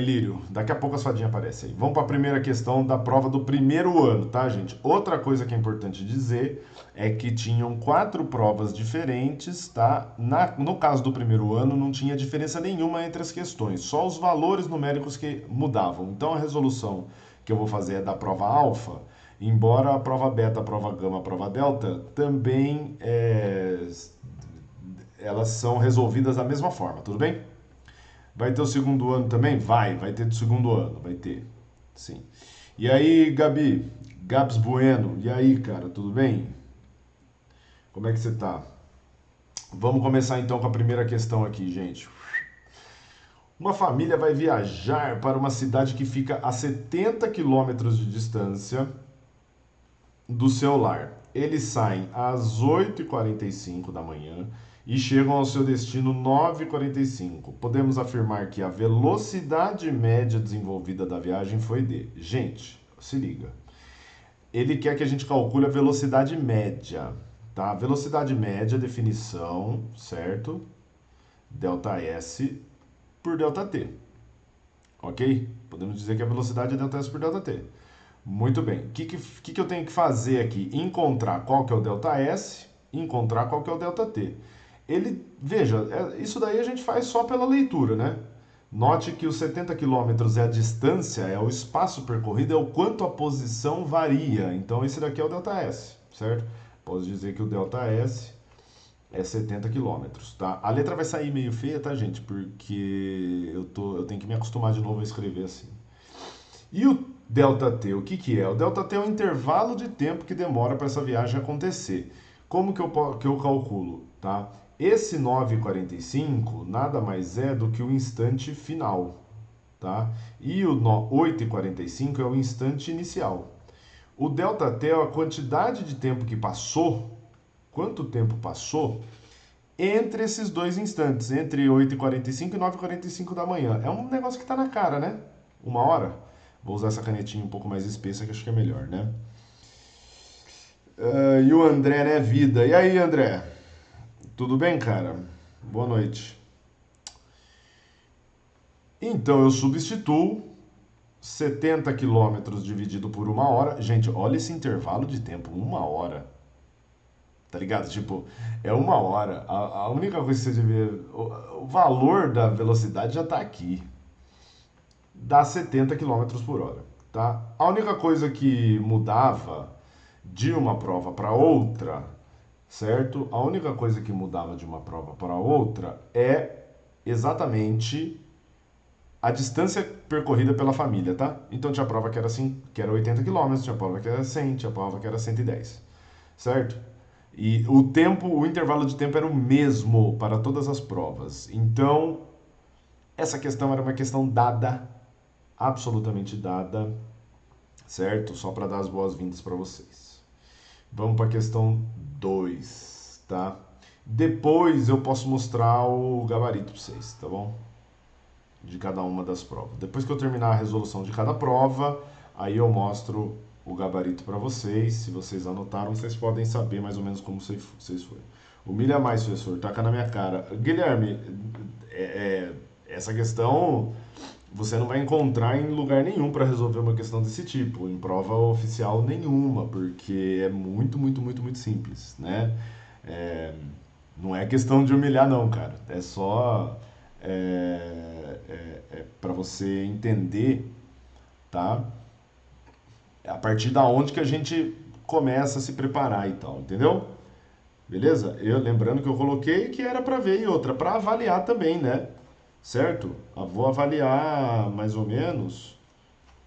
Lírio, daqui a pouco a fadinha aparece aí. Vamos para a primeira questão da prova do primeiro ano, tá, gente? Outra coisa que é importante dizer é que tinham quatro provas diferentes, tá? No caso do primeiro ano, não tinha diferença nenhuma entre as questões, só os valores numéricos que mudavam. Então a resolução que eu vou fazer é da prova alfa, embora a prova beta, a prova gama, a prova delta também elas são resolvidas da mesma forma, tudo bem? Vai ter o segundo ano também? Vai ter do segundo ano, vai ter. Sim. E aí, Gabi? Gabs Bueno, e aí, cara, tudo bem? Como é que você tá? Vamos começar então com a primeira questão aqui, gente. Uma família vai viajar para uma cidade que fica a 70 quilômetros de distância do seu lar. Eles saem às 8h45 da manhã e chegam ao seu destino 9h45. Podemos afirmar que a velocidade média desenvolvida da viagem foi de... Gente, se liga. Ele quer que a gente calcule a velocidade média, tá? Velocidade média, definição, certo? Delta S por delta T, ok? Podemos dizer que a velocidade é delta S por delta T. Muito bem. O que eu tenho que fazer aqui? Encontrar qual que é o delta S, encontrar qual que é o delta T. Veja, isso daí a gente faz só pela leitura, né? Note que os 70 quilômetros é a distância, é o espaço percorrido, é o quanto a posição varia. Então esse daqui é o delta S, certo? Posso dizer que o delta S é 70 quilômetros, tá? A letra vai sair meio feia, tá, gente? Porque eu tenho que me acostumar de novo a escrever assim. E o ΔT, o que que é? O ΔT é o intervalo de tempo que demora para essa viagem acontecer. Como que eu calculo? Tá? Esse 9h45 nada mais é do que o instante final. Tá? E o 8h45 é o instante inicial. O ΔT é a quantidade de tempo que passou, quanto tempo passou, entre esses dois instantes, entre 8h45 e 9h45 da manhã. É um negócio que está na cara, né? Uma hora. Vou usar essa canetinha um pouco mais espessa que acho que é melhor, né? E o André, né? Vida. E aí, André? Tudo bem, cara? Boa noite. Então, eu substituo 70 quilômetros dividido por uma hora. Gente, olha esse intervalo de tempo, uma hora. Tá ligado? Tipo, é uma hora. A única coisa que você deve ver, o valor da velocidade já tá aqui. Dá 70 quilômetros por hora, tá? A única coisa que mudava de uma prova para outra, certo? A única coisa que mudava de uma prova para outra é exatamente a distância percorrida pela família, tá? Então tinha prova que era, assim, que era 80 quilômetros, tinha prova que era 100, tinha prova que era 110, certo? E o tempo, o intervalo de tempo era o mesmo para todas as provas. Então, essa questão era uma questão dada, absolutamente dada, certo? Só para dar as boas-vindas para vocês. Vamos para a questão 2, tá? Depois eu posso mostrar o gabarito para vocês, tá bom? De cada uma das provas. Depois que eu terminar a resolução de cada prova, aí eu mostro o gabarito para vocês. Se vocês anotaram, vocês podem saber mais ou menos como vocês foram. Humilha mais, professor, taca na minha cara. Guilherme, essa questão você não vai encontrar em lugar nenhum para resolver uma questão desse tipo, em prova oficial nenhuma, porque é muito, muito, muito, muito simples, né? É, não é questão de humilhar, não, cara. É só para você entender, tá? A partir da onde que a gente começa a se preparar e tal, entendeu? Beleza? Eu lembrando que eu coloquei que era para ver e outra para avaliar também, né? Certo? Eu vou avaliar mais ou menos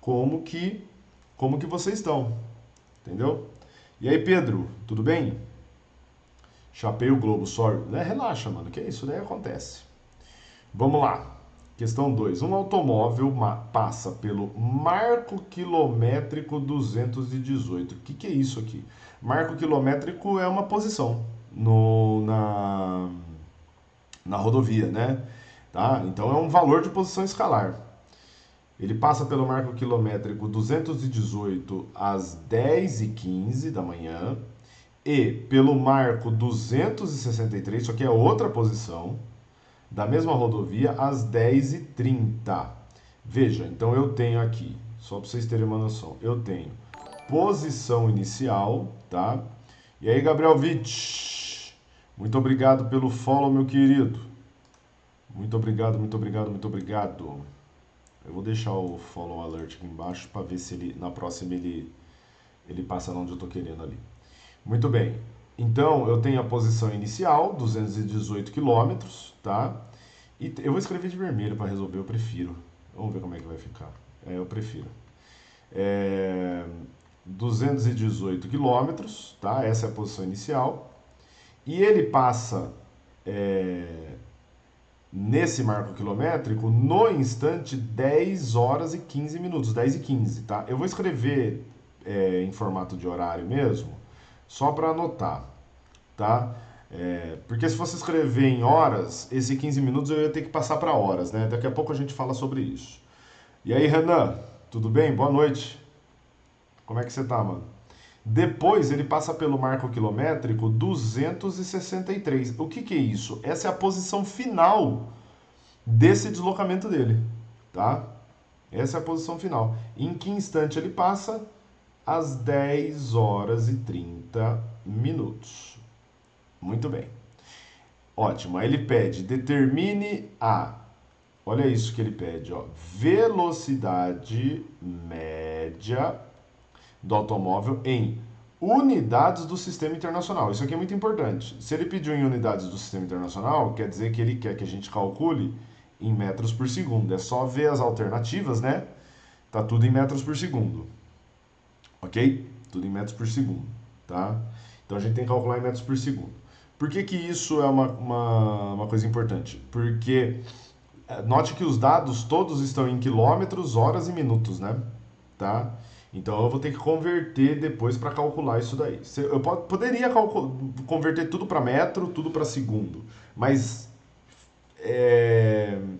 como que como que vocês estão, entendeu? E aí, Pedro, tudo bem? Chapei o globo, sorry. Né? Relaxa, mano, que isso daí acontece. Vamos lá. Questão 2. Um automóvel passa pelo marco quilométrico 218. O que é isso aqui? Marco quilométrico é uma posição na rodovia, né? Tá? Então é um valor de posição escalar. Ele passa pelo marco quilométrico 218 às 10h15 da manhã e pelo marco 263, isso aqui é outra posição, da mesma rodovia, às 10h30. Veja, então eu tenho aqui, só para vocês terem uma noção, eu tenho posição inicial, tá? E aí, Gabriel Witt, muito obrigado pelo follow, meu querido. Muito obrigado, muito obrigado, muito obrigado. Eu vou deixar o follow alert aqui embaixo para ver se ele, na próxima ele passa onde eu estou querendo ali. Muito bem. Então, eu tenho a posição inicial, 218 quilômetros, tá? E eu vou escrever de vermelho para resolver, eu prefiro. Vamos ver como é que vai ficar. Eu prefiro. 218 quilômetros, tá? Essa é a posição inicial. E ele passa nesse marco quilométrico no instante 10 horas e 15 minutos, 10 e 15, tá? Eu vou escrever em formato de horário mesmo, só para anotar, tá? Porque se fosse escrever em horas, esse 15 minutos eu ia ter que passar para horas, né? Daqui a pouco a gente fala sobre isso. E aí, Renan, tudo bem? Boa noite. Como é que você tá, mano? Depois ele passa pelo marco quilométrico 263. O que que é isso? Essa é a posição final desse deslocamento dele, tá? Essa é a posição final. Em que instante ele passa? Às 10 horas e 30 minutos. Muito bem. Ótimo. Aí ele pede, determine a, olha isso que ele pede, ó, velocidade média do automóvel em unidades do sistema internacional. Isso aqui é muito importante. Se ele pediu em unidades do sistema internacional, quer dizer que ele quer que a gente calcule em metros por segundo. É só ver as alternativas, né? Tá tudo em metros por segundo. Ok? Tudo em metros por segundo, tá? Então a gente tem que calcular em metros por segundo. Por que que isso é uma coisa importante? Porque note que os dados todos estão em quilômetros, horas e minutos, né? Tá? Então eu vou ter que converter depois para calcular isso daí. Eu poderia converter tudo para metro, tudo para segundo, mas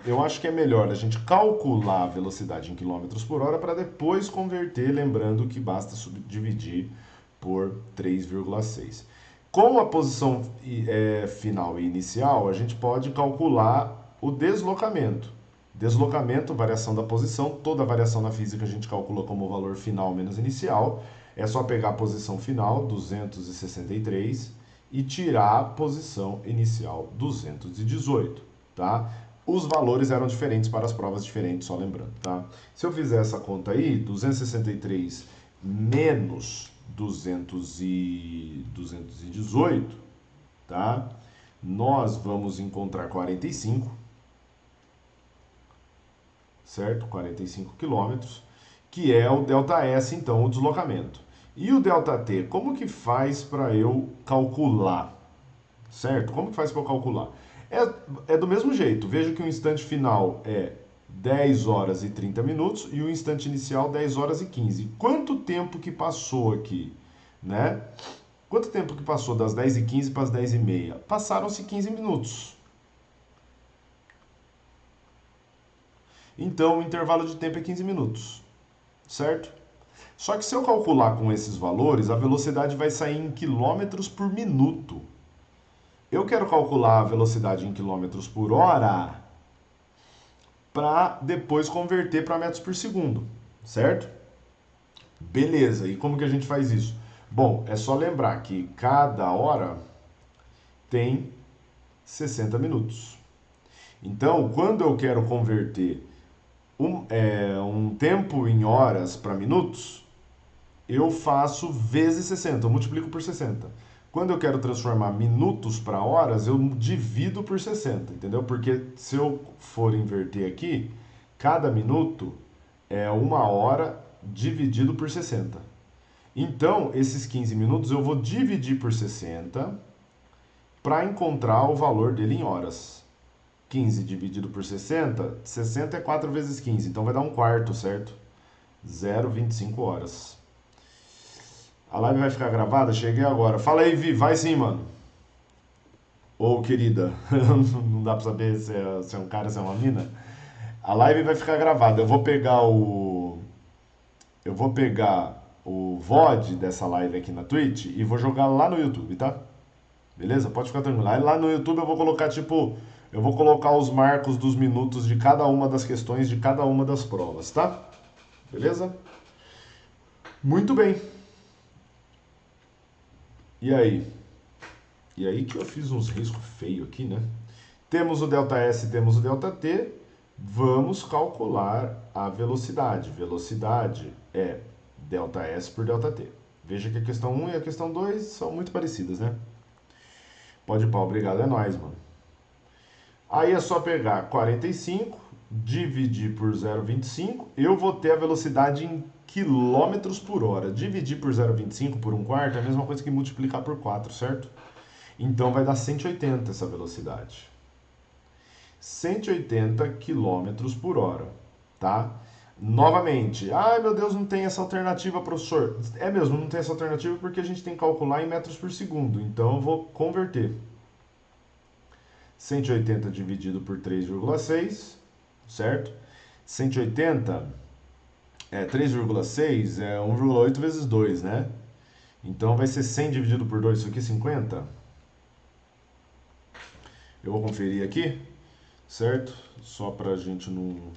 eu acho que é melhor a gente calcular a velocidade em quilômetros por hora para depois converter, lembrando que basta subdividir por 3,6. Com a posição final e inicial, a gente pode calcular o deslocamento. Deslocamento, variação da posição, toda variação na física a gente calcula como valor final menos inicial. É só pegar a posição final, 263, e tirar a posição inicial, 218, tá? Os valores eram diferentes para as provas diferentes, só lembrando, tá? Se eu fizer essa conta aí, 263 menos 218, tá? Nós vamos encontrar 45, certo? 45 quilômetros, que é o ΔS, então, o deslocamento. E o ΔT, como que faz para eu calcular? Certo? Como que faz para eu calcular? É do mesmo jeito. Veja que o instante final é 10 horas e 30 minutos e o instante inicial 10 horas e 15. Quanto tempo que passou aqui, né? Quanto tempo que passou das 10 e 15 para as 10 e meia? Passaram-se 15 minutos. Então, o intervalo de tempo é 15 minutos, certo? Só que se eu calcular com esses valores, a velocidade vai sair em quilômetros por minuto. Eu quero calcular a velocidade em quilômetros por hora para depois converter para metros por segundo, certo? Beleza, e como que a gente faz isso? Bom, é só lembrar que cada hora tem 60 minutos. Então, quando eu quero converter um tempo em horas para minutos, eu faço vezes 60, eu multiplico por 60. Quando eu quero transformar minutos para horas, eu divido por 60, entendeu? Porque se eu for inverter aqui, cada minuto é uma hora dividido por 60. Então, esses 15 minutos eu vou dividir por 60 para encontrar o valor dele em horas. 15 dividido por 60, 60 é 4 vezes 15, então vai dar um quarto, certo? 0,25 horas. A live vai ficar gravada? Cheguei agora. Fala aí, Vi. Vai sim, mano. Ô, querida. Não dá pra saber se é um cara, se é uma mina. A live vai ficar gravada. Eu vou pegar o VOD dessa live aqui na Twitch e vou jogar lá no YouTube, tá? Beleza? Pode ficar tranquilo. Aí lá no YouTube eu vou colocar, tipo, Eu vou colocar os marcos dos minutos de cada uma das questões de cada uma das provas, tá? Beleza? Muito bem. E aí? E aí que eu fiz uns riscos feios aqui, né? Temos o ΔS, temos o ΔT. Vamos calcular a velocidade. Velocidade é ΔS por ΔT. Veja que a questão 1 e a questão 2 são muito parecidas, né? Pode pau, obrigado, é nóis, mano. Aí é só pegar 45, dividir por 0,25. Eu vou ter a velocidade em quilômetros por hora. Dividir por 0,25 por 1/4 é a mesma coisa que multiplicar por 4, certo? Então vai dar 180 essa velocidade. 180 quilômetros por hora, tá? Novamente, ai meu Deus, não tem essa alternativa, professor. É mesmo, não tem essa alternativa porque a gente tem que calcular em metros por segundo. Então eu vou converter. 180 dividido por 3,6, certo? 180 é 3,6 é 1,8 vezes 2, né? Então vai ser 100 dividido por 2, isso aqui é 50. Eu vou conferir aqui, certo? Só para a gente não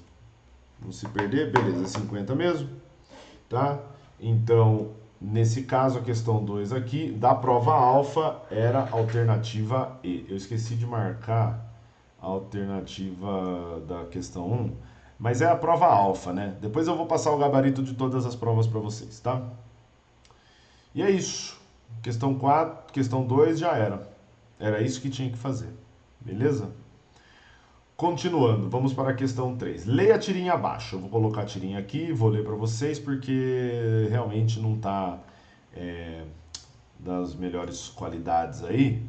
se perder. Beleza, 50 mesmo, tá? Então, nesse caso, a questão 2 aqui, da prova alfa, era a alternativa E. Eu esqueci de marcar a alternativa da questão 1, mas é a prova alfa, né? Depois eu vou passar o gabarito de todas as provas para vocês, tá? E é isso. Questão 4, questão 2 já era. Era isso que tinha que fazer. Beleza? Continuando, vamos para a questão 3. Leia a tirinha abaixo. Eu vou colocar a tirinha aqui, vou ler para vocês, porque realmente não está das melhores qualidades aí,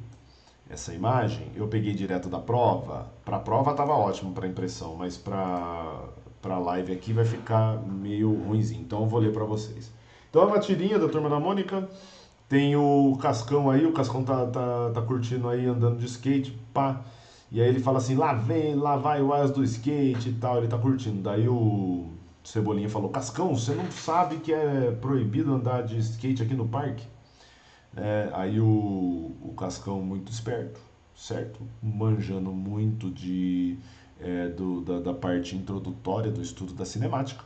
essa imagem. Eu peguei direto da prova. Para a prova estava ótimo para impressão, mas para a live aqui vai ficar meio ruimzinho. Então eu vou ler para vocês. Então é uma tirinha da Turma da Mônica. Tem o Cascão aí, o Cascão tá curtindo aí, andando de skate, pá. E aí ele fala assim, lá vai o As do skate e tal, ele tá curtindo. Daí o Cebolinha falou, Cascão, você não sabe que é proibido andar de skate aqui no parque? Aí o Cascão, muito esperto, certo? Manjando muito da parte introdutória do estudo da cinemática.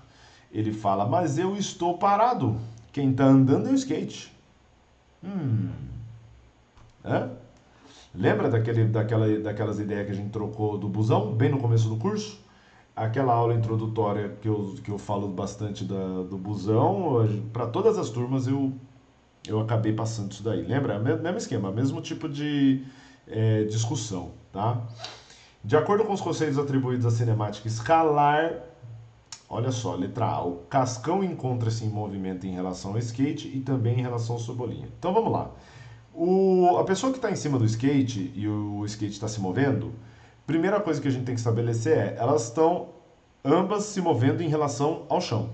Ele fala, mas eu estou parado, quem tá andando é o skate. Hã? Lembra daquelas ideias que a gente trocou do busão, bem no começo do curso? Aquela aula introdutória que eu falo bastante do busão, para todas as turmas eu acabei passando isso daí. Lembra? Mesmo esquema, mesmo tipo de discussão, tá? De acordo com os conceitos atribuídos à cinemática escalar, olha só, letra A, o Cascão encontra-se em movimento em relação ao skate e também em relação ao Cebolinha. Então vamos lá. A pessoa que está em cima do skate e o skate está se movendo, primeira coisa que a gente tem que estabelecer é, elas estão ambas se movendo em relação ao chão.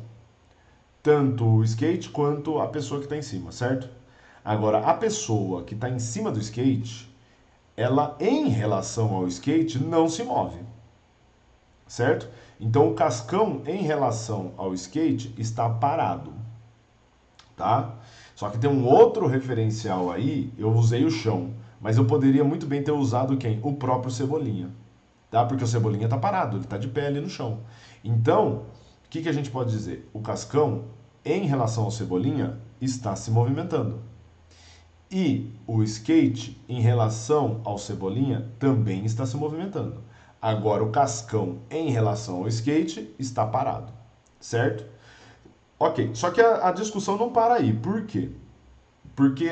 Tanto o skate quanto a pessoa que está em cima, certo? Agora, a pessoa que está em cima do skate, ela em relação ao skate não se move, certo? Então o Cascão em relação ao skate está parado, tá? Só que tem um outro referencial aí, eu usei o chão, mas eu poderia muito bem ter usado quem? O próprio Cebolinha, tá? Porque o Cebolinha tá parado, ele tá de pé ali no chão. Então, o que a gente pode dizer? O Cascão, em relação ao Cebolinha, está se movimentando. E o skate, em relação ao Cebolinha, também está se movimentando. Agora, o Cascão, em relação ao skate, está parado, certo? Ok, só que a discussão não para aí. Por quê? Porque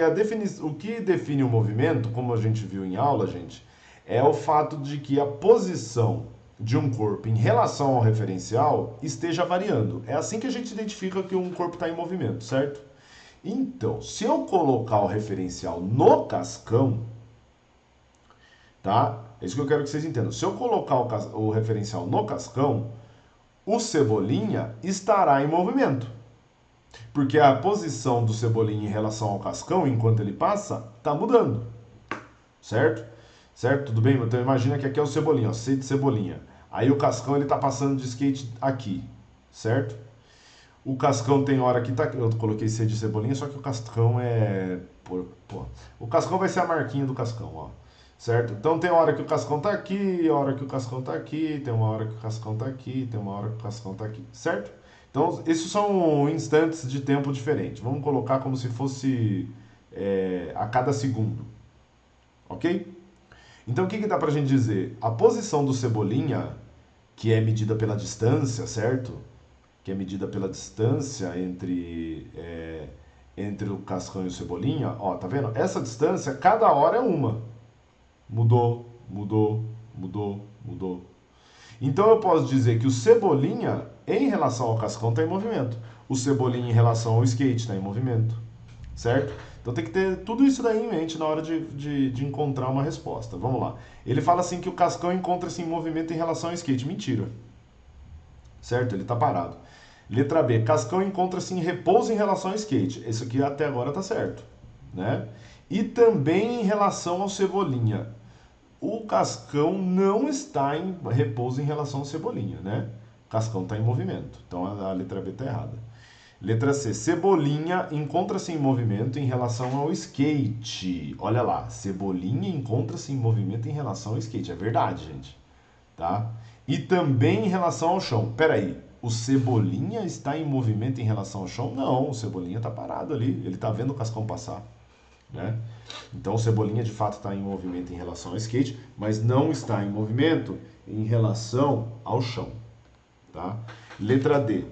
o que define o movimento, como a gente viu em aula, gente, é o fato de que a posição de um corpo em relação ao referencial esteja variando. É assim que a gente identifica que um corpo está em movimento, certo? Então, se eu colocar o referencial no Cascão, tá? É isso que eu quero que vocês entendam. Se eu colocar o referencial no Cascão, o Cebolinha estará em movimento. Porque a posição do Cebolinha em relação ao Cascão, enquanto ele passa, está mudando. Certo? Certo? Tudo bem? Então imagina que aqui é o Cebolinha, ó, C de Cebolinha. Aí o Cascão ele está passando de skate aqui. Certo? O Cascão tem hora que tá. Eu coloquei C de Cebolinha, só que o Cascão é. O Cascão vai ser a marquinha do Cascão, ó. certo? Então tem hora que o cascão tá aqui, a hora que o cascão tá aqui, tem uma hora que o cascão tá aqui, tem uma hora que o cascão tá aqui, certo? Então, esses são instantes de tempo diferentes. Vamos colocar como se fosse a cada segundo, ok? Então, o que dá pra gente dizer? A posição do Cebolinha, que é medida pela distância, certo? Que é medida pela distância entre o cascão e o Cebolinha, ó, tá vendo? Essa distância, cada hora é uma. Mudou, mudou, mudou, mudou. Então eu posso dizer que o Cebolinha, em relação ao cascão, está em movimento. O Cebolinha, em relação ao skate, está em movimento. Certo? Então tem que ter tudo isso daí em mente na hora de encontrar uma resposta. Vamos lá. Ele fala assim que o cascão encontra-se em movimento em relação ao skate. Mentira. Certo? Ele está parado. Letra B. Cascão encontra-se em repouso em relação ao skate. Isso aqui até agora está certo. Né? E também em relação ao Cebolinha. O Cascão não está em repouso em relação ao Cebolinha, né? O Cascão está em movimento. Então a letra B está errada. Letra C. Cebolinha encontra-se em movimento em relação ao skate. Olha lá. Cebolinha encontra-se em movimento em relação ao skate. É verdade, gente. Tá? E também em relação ao chão. Peraí. O Cebolinha está em movimento em relação ao chão? Não. O Cebolinha está parado ali. Ele está vendo o Cascão passar. Né? Então o Cebolinha de fato está em movimento em relação ao skate, mas não está em movimento em relação ao chão. Tá? Letra D.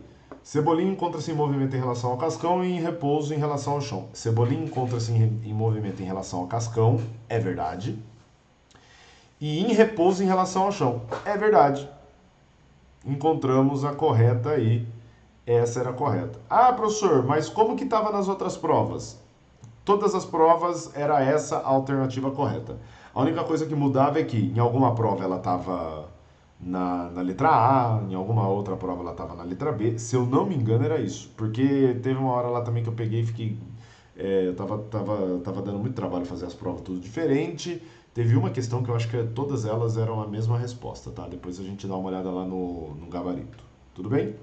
Cebolinha encontra-se em movimento em relação ao cascão e em repouso em relação ao chão. Cebolinha encontra-se em movimento em relação ao cascão, é verdade. E em repouso em relação ao chão, é verdade. Encontramos a correta aí. Essa era a correta. Ah, professor, mas como que estava nas outras provas? Todas as provas era essa a alternativa correta. A única coisa que mudava é que em alguma prova ela estava na letra A, em alguma outra prova ela estava na letra B. Se eu não me engano era isso. Porque teve uma hora lá também que eu peguei e fiquei... eu tava dando muito trabalho fazer as provas tudo diferente. Teve uma questão que eu acho que todas elas eram a mesma resposta, tá? Depois a gente dá uma olhada lá no gabarito. Tudo bem?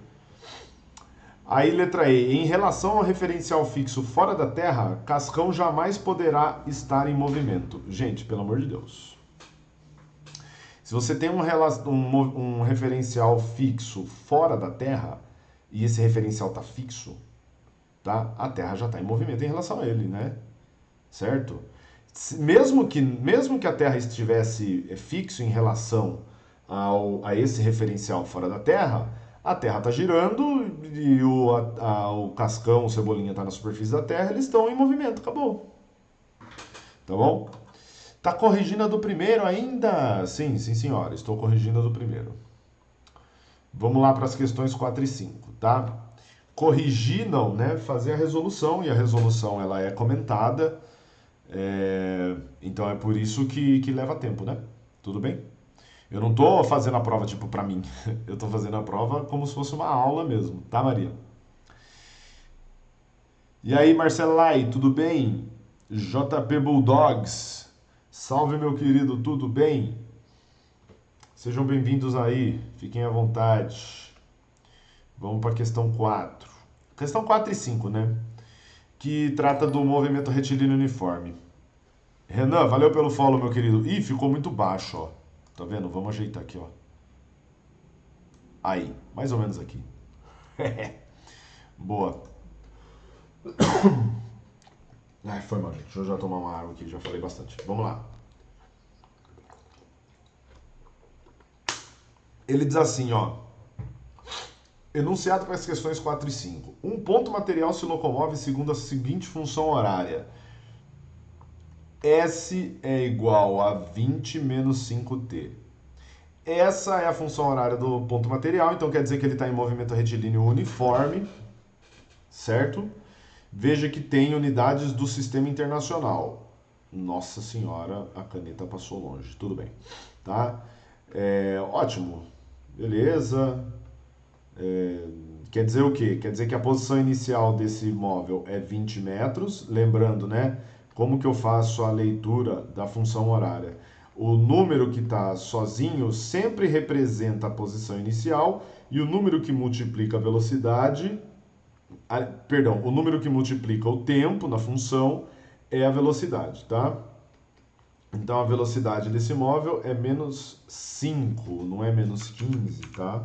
Aí, letra E. Em relação ao referencial fixo fora da Terra, Cascão jamais poderá estar em movimento. Gente, pelo amor de Deus. Se você tem um referencial fixo fora da Terra, e esse referencial está fixo, tá? A Terra já está em movimento em relação a ele, né? Certo? Mesmo que a Terra estivesse fixo em relação a esse referencial fora da Terra, a Terra está girando e o cascão, o Cebolinha está na superfície da Terra, eles estão em movimento, acabou. Tá bom? Tá corrigindo a do primeiro ainda? Sim, sim senhora, estou corrigindo a do primeiro. Vamos lá para as questões 4 e 5, tá? Corrigir não, né? Fazer a resolução, e a resolução ela é comentada, então é por isso que leva tempo, né? Tudo bem? Eu não tô fazendo a prova tipo pra mim. Eu tô fazendo a prova como se fosse uma aula mesmo, tá, Maria? E aí, Marcelai, tudo bem? JP Bulldogs. Salve, meu querido, tudo bem? Sejam bem-vindos aí. Fiquem à vontade. Vamos para a questão 4. Questão 4 e 5, né? Que trata do movimento retilíneo uniforme. Renan, valeu pelo follow, meu querido. Ih, ficou muito baixo, ó. Tá vendo? Vamos ajeitar aqui, ó. Aí, mais ou menos aqui. Boa. Ai, foi mal, gente. Deixa eu já tomar uma água aqui, já falei bastante. Vamos lá. Ele diz assim, ó. Enunciado para as questões 4 e 5. Um ponto material se locomove segundo a seguinte função horária. S é igual a 20 menos 5t. Essa é a função horária do ponto material, então quer dizer que ele está em movimento retilíneo uniforme, certo? Veja que tem unidades do sistema internacional. Nossa senhora, a caneta passou longe. Tudo bem, tá? Ótimo. Beleza. Quer dizer o quê? Quer dizer que a posição inicial desse móvel é 20 metros. Lembrando, né? Como que eu faço a leitura da função horária? O número que está sozinho sempre representa a posição inicial e o número que multiplica a velocidade, o número que multiplica o tempo na função é a velocidade, tá? Então a velocidade desse móvel é menos 5, não é menos 15, tá?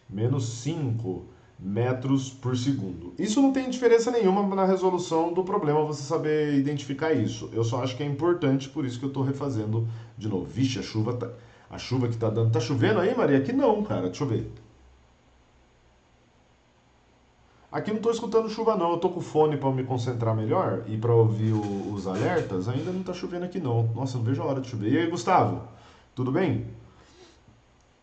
Menos 5 metros por segundo. Isso não tem diferença nenhuma na resolução do problema, você saber identificar isso. Eu só acho que é importante, por isso que eu estou refazendo de novo. Vixe, a chuva que tá dando. Tá chovendo aí, Maria? Aqui não, cara. Deixa eu ver. Aqui não estou escutando chuva não, eu tô com o fone para me concentrar melhor e para ouvir os alertas. Ainda não está chovendo aqui não. Nossa, não vejo a hora de chover. E aí, Gustavo? Tudo bem?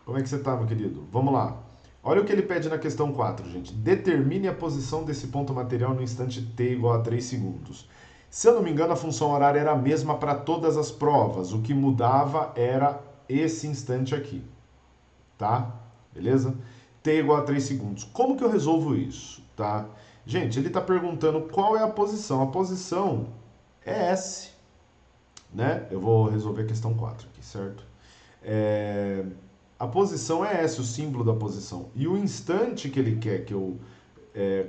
Como é que você está, meu querido? Vamos lá. Olha o que ele pede na questão 4, gente. Determine a posição desse ponto material no instante t igual a 3 segundos. Se eu não me engano, a função horária era a mesma para todas as provas. O que mudava era esse instante aqui, tá? Beleza? T igual a 3 segundos. Como que eu resolvo isso, tá? Gente, ele está perguntando qual é a posição. A posição é S, né? Eu vou resolver a questão 4 aqui, certo? A posição é S, o símbolo da posição. E o instante que ele quer que eu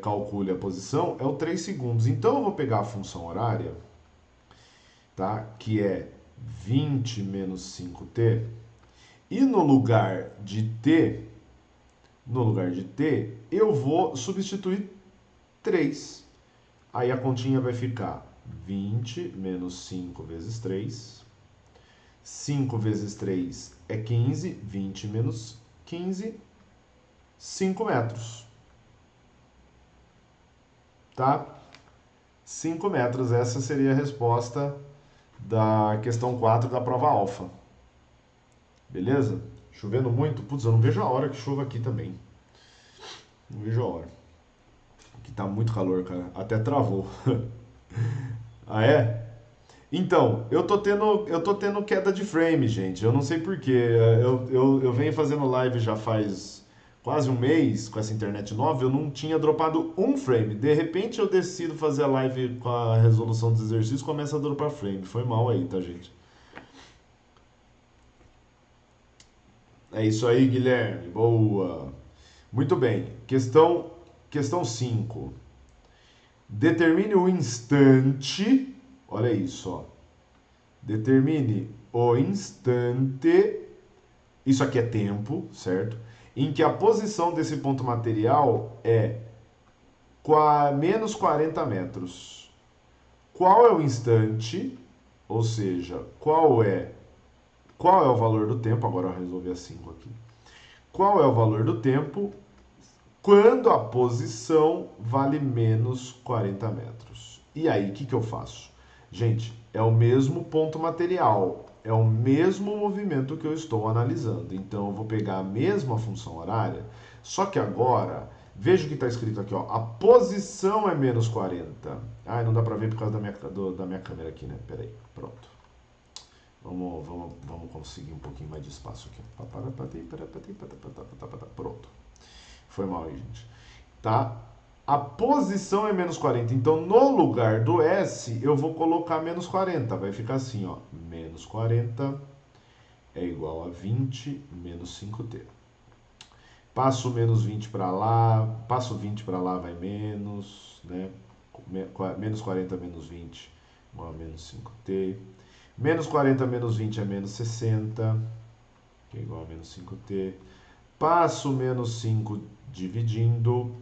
calcule a posição é o 3 segundos. Então eu vou pegar a função horária, tá? Que é 20 menos 5t. E no lugar de t, eu vou substituir 3. Aí a continha vai ficar 20 menos 5 vezes 3. 5 vezes 3 é 15. 20 menos 15, 5 metros. Tá? 5 metros. Essa seria a resposta da questão 4 da prova alfa. Beleza? Chovendo muito? Putz, eu não vejo a hora que chova aqui também. Não vejo a hora. Aqui tá muito calor, cara. Até travou. Ah, é? Então, eu tô tendo queda de frame, gente. Eu não sei por quê. Eu venho fazendo live já faz quase um mês com essa internet nova. Eu não tinha dropado um frame. De repente eu decido fazer a live com a resolução dos exercícios e começa a dropar frame. Foi mal aí, tá, gente? É isso aí, Guilherme. Boa. Muito bem. Questão 5. Determine o instante. Olha isso, ó. Determine o instante, isso aqui é tempo, certo? Em que a posição desse ponto material é menos 40 metros. Qual é o instante? Ou seja, qual é o valor do tempo? Agora eu resolvi a 5 aqui. Qual é o valor do tempo quando a posição vale menos 40 metros? E aí, o que eu faço? Gente, é o mesmo ponto material, é o mesmo movimento que eu estou analisando. Então, eu vou pegar a mesma função horária, só que agora, veja o que está escrito aqui, ó, a posição é menos 40. Ah, não dá para ver por causa da minha câmera aqui, né? Peraí, pronto. Vamos conseguir um pouquinho mais de espaço aqui. Pronto. Foi mal aí, gente. Tá? A posição é menos 40. Então, no lugar do S, eu vou colocar menos 40. Vai ficar assim, ó. Menos 40 é igual a 20 menos 5t. Passo menos 20 para lá. Passo 20 para lá, vai menos. Né? Menos 40 menos 20 igual a menos 5t. Menos 40 menos 20 é menos 60, que é igual a menos 5t. Passo menos 5 dividindo.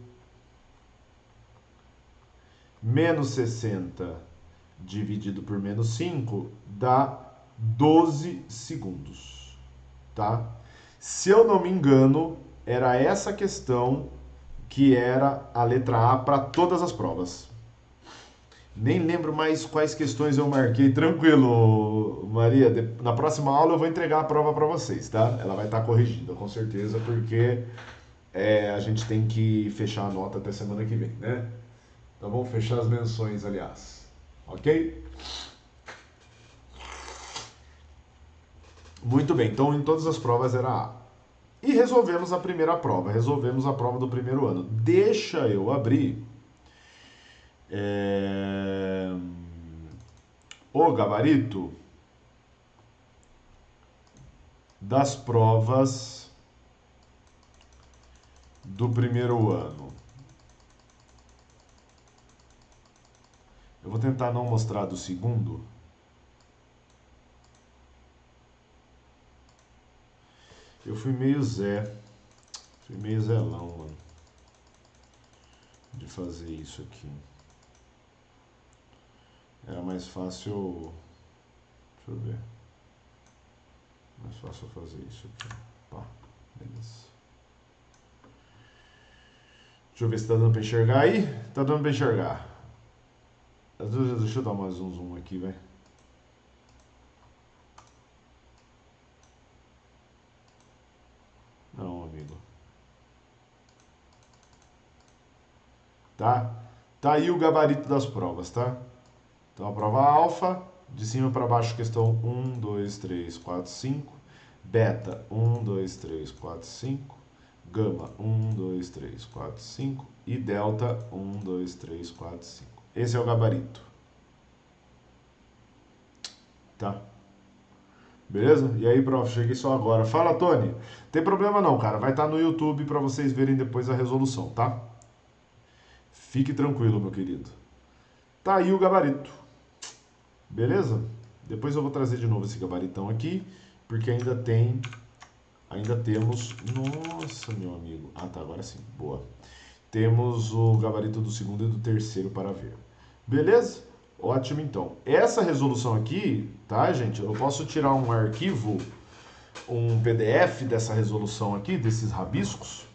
Menos 60 dividido por menos 5 dá 12 segundos. Tá? Se eu não me engano, era essa questão que era a letra A para todas as provas. Nem lembro mais quais questões eu marquei. Tranquilo, Maria. Na próxima aula eu vou entregar a prova para vocês, tá? Ela vai estar corrigida, com certeza, porque a gente tem que fechar a nota até semana que vem, né? Então vamos fechar as menções, aliás. Ok? Muito bem. Então em todas as provas era A. E resolvemos a primeira prova. Resolvemos a prova do primeiro ano. Deixa eu abrir o gabarito das provas do primeiro ano. Eu vou tentar não mostrar do segundo, Eu fui meio Zé. Fui meio zelão, mano. De fazer isso aqui. Era mais fácil. Deixa eu ver. Mais fácil fazer isso aqui. Pá, beleza. Deixa eu ver se tá dando pra enxergar aí. Tá dando pra enxergar. Deixa eu dar mais um zoom aqui, vai. Não, amigo. Tá? Tá aí o gabarito das provas, tá? Então a prova alfa, de cima para baixo, questão 1, 2, 3, 4, 5. Beta, 1, 2, 3, 4, 5. Gama, 1, 2, 3, 4, 5. E delta, 1, 2, 3, 4, 5. Esse é o gabarito. Tá? Beleza? E aí, prof, cheguei só agora. Fala, Tony. Tem problema não, cara. Vai estar no YouTube para vocês verem depois a resolução, tá? Fique tranquilo, meu querido. Tá aí o gabarito. Beleza? Depois eu vou trazer de novo esse gabaritão aqui, porque ainda temos, nossa, meu amigo. Ah, tá, agora sim. Boa. Temos o gabarito do segundo e do terceiro para ver. Beleza? Ótimo, então. Essa resolução aqui, tá, gente? Eu posso tirar um arquivo, um PDF dessa resolução aqui, desses rabiscos,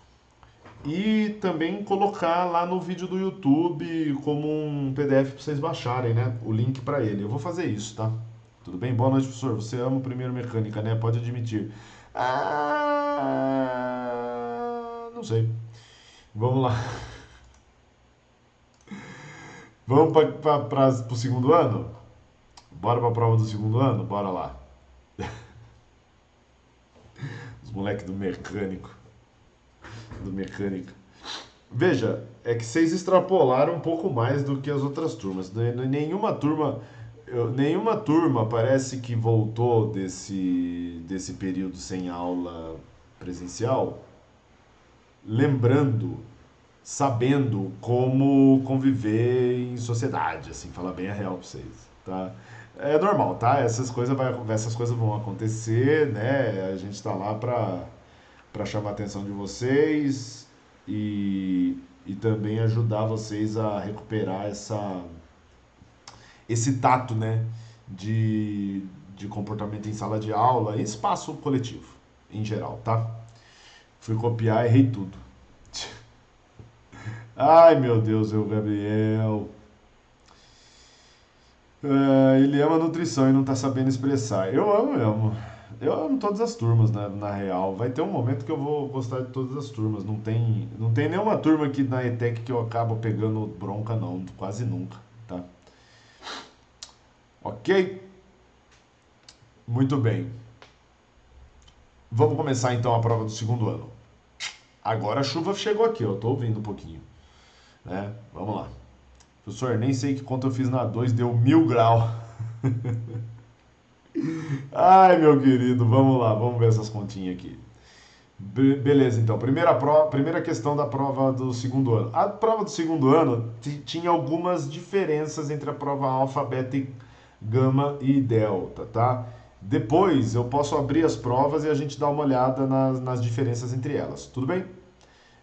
e também colocar lá no vídeo do YouTube como um PDF para vocês baixarem, né? O link para ele. Eu vou fazer isso, tá? Tudo bem? Boa noite, professor. Você ama o primeiro mecânica, né? Pode admitir. Ah, não sei. Vamos lá. Vamos para o segundo ano? Bora para a prova do segundo ano? Bora lá. Os moleques do mecânico. Do mecânica. Veja, é que vocês extrapolaram um pouco mais do que as outras turmas. Nenhuma turma parece que voltou desse período sem aula presencial, lembrando, sabendo como conviver em sociedade, assim, falar bem a real pra vocês, tá? É normal, tá? Essas coisas vão acontecer, né? A gente tá lá pra chamar a atenção de vocês e também ajudar vocês a recuperar esse tato, né, de, de comportamento em sala de aula e espaço coletivo, em geral, tá? Fui copiar, errei tudo. Ai, meu Deus, o Gabriel. Ele ama nutrição e não tá sabendo expressar. Eu amo mesmo. Eu amo todas as turmas, na real. Vai ter um momento que eu vou gostar de todas as turmas. Não tem nenhuma turma aqui na ETEC que eu acabo pegando bronca, não. Quase nunca, tá? Ok? Muito bem. Vamos começar então a prova do segundo ano. Agora a chuva chegou aqui, eu tô ouvindo um pouquinho. Né? Vamos lá. Professor, nem sei que conta eu fiz na 2, deu 1000 graus. Ai, meu querido, vamos lá, vamos ver essas continhas aqui. Beleza, então. Primeira questão da prova do segundo ano. A prova do segundo ano tinha algumas diferenças entre a prova alfa, beta, gama e delta, tá? Depois eu posso abrir as provas e a gente dá uma olhada nas diferenças entre elas, tudo bem?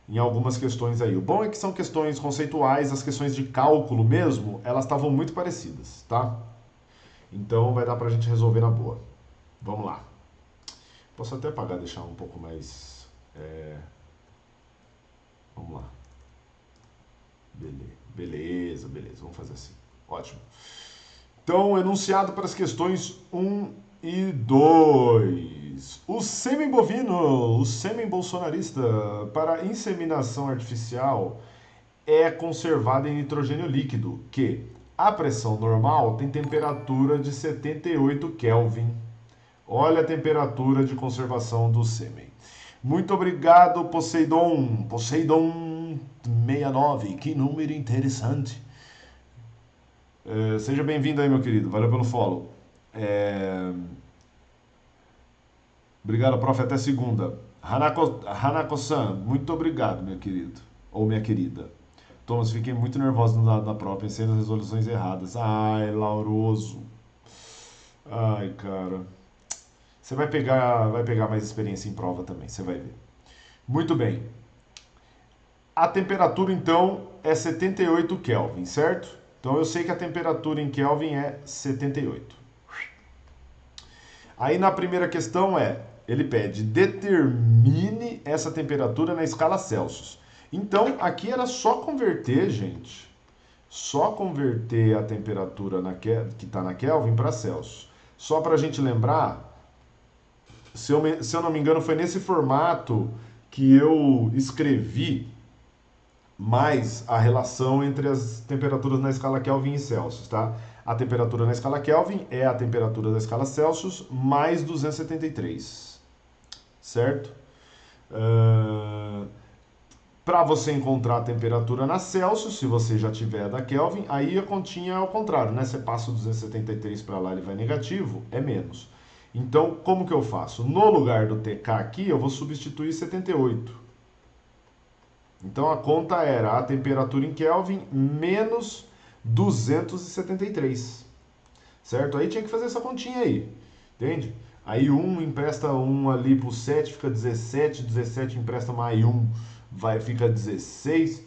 Em algumas questões aí. O bom é que são questões conceituais, as questões de cálculo mesmo, elas estavam muito parecidas, tá? Então vai dar pra gente resolver na boa. Vamos lá. Posso até apagar, deixar um pouco mais. Vamos lá. Beleza, beleza. Vamos fazer assim. Ótimo. Então, enunciado para as questões 1 e 2. O sêmen bovino, o sêmen bolsonarista, para inseminação artificial é conservado em nitrogênio líquido, que a pressão normal tem temperatura de 78 Kelvin. Olha a temperatura de conservação do sêmen. Muito obrigado, Poseidon. Poseidon 69, que número interessante. Seja bem-vindo aí, meu querido. Valeu pelo follow. Obrigado, prof. Até segunda. Hanako-san, muito obrigado, meu querido. Ou minha querida. Thomas, fiquei muito nervoso na prova. Pensei nas resoluções erradas. Ai, Lauroso. Ai, cara. Você vai pegar mais experiência em prova também, você vai ver. Muito bem. A temperatura, então, é 78 Kelvin, certo? Então, eu sei que a temperatura em Kelvin é 78. Aí, na primeira questão ele pede, determine essa temperatura na escala Celsius. Então, aqui era só converter, gente, só converter a temperatura que está na Kelvin para Celsius. Só para a gente lembrar, se eu não me engano, foi nesse formato que eu escrevi mais a relação entre as temperaturas na escala Kelvin e Celsius, tá? A temperatura na escala Kelvin é a temperatura da escala Celsius mais 273, certo? Para você encontrar a temperatura na Celsius, se você já tiver a da Kelvin, aí a continha é ao contrário, né? Você passa o 273 para lá, ele vai negativo, é menos. Então, como que eu faço? No lugar do TK aqui, eu vou substituir 78. Então, a conta era a temperatura em Kelvin menos 273, certo? Aí tinha que fazer essa continha aí, entende? Aí 1 empresta 1 ali pro 7, fica 17, 17 empresta mais 1, fica 16,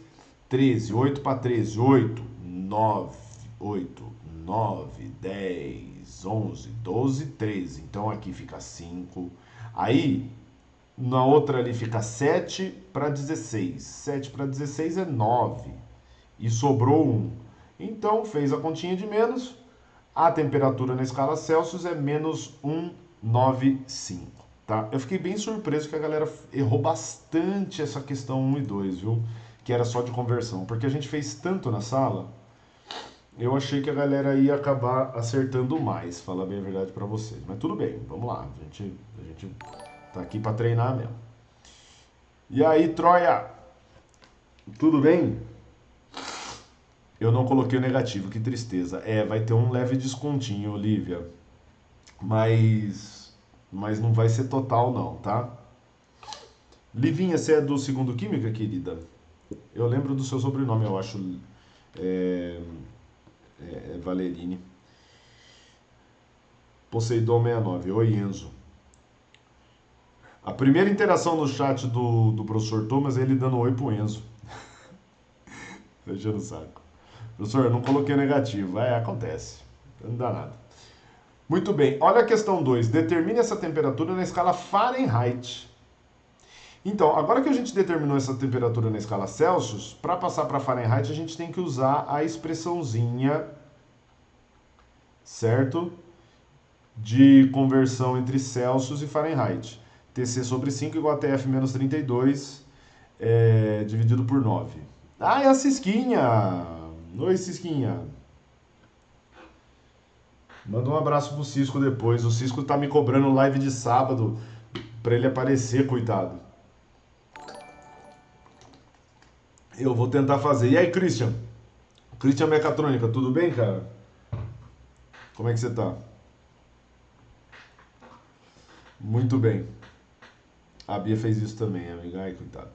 13, 8 para 13, 8, 9, 10, 11, 12, 13. Então aqui fica 5. Aí na outra ali fica 7 para 16. 7 para 16 é 9. E sobrou 1. Então fez a continha de menos. A temperatura na escala Celsius é menos 195. Tá? Eu fiquei bem surpreso que a galera errou bastante essa questão 1 e 2, viu? Que era só de conversão. Porque a gente fez tanto na sala, eu achei que a galera ia acabar acertando mais, falar bem a verdade para vocês. Mas tudo bem, vamos lá. A gente tá aqui para treinar mesmo. E aí, Troia? Tudo bem? Eu não coloquei o negativo, que tristeza. Vai ter um leve descontinho, Olivia. Mas não vai ser total não, tá? Livinha, você é do segundo Química, querida? Eu lembro do seu sobrenome, eu acho. É, Valerini. Poseidon 69. Oi, Enzo. A primeira interação no chat do professor Thomas é ele dando oi pro Enzo. Fechando o saco. Professor, eu não coloquei negativo. Acontece. Não dá nada. Muito bem. Olha a questão 2. Determine essa temperatura na escala Fahrenheit. Então, agora que a gente determinou essa temperatura na escala Celsius, para passar para Fahrenheit, a gente tem que usar a expressãozinha, certo? De conversão entre Celsius e Fahrenheit. TC sobre 5 igual a TF menos 32 dividido por 9. Ah, é a Cisquinha! Oi, Cisquinha. Manda um abraço pro Cisco depois. O Cisco tá me cobrando live de sábado pra ele aparecer, coitado. Eu vou tentar fazer. E aí, Christian? Christian Mecatrônica, tudo bem, cara? Como é que você tá? Muito bem. A Bia fez isso também, amiga. Ai, coitado.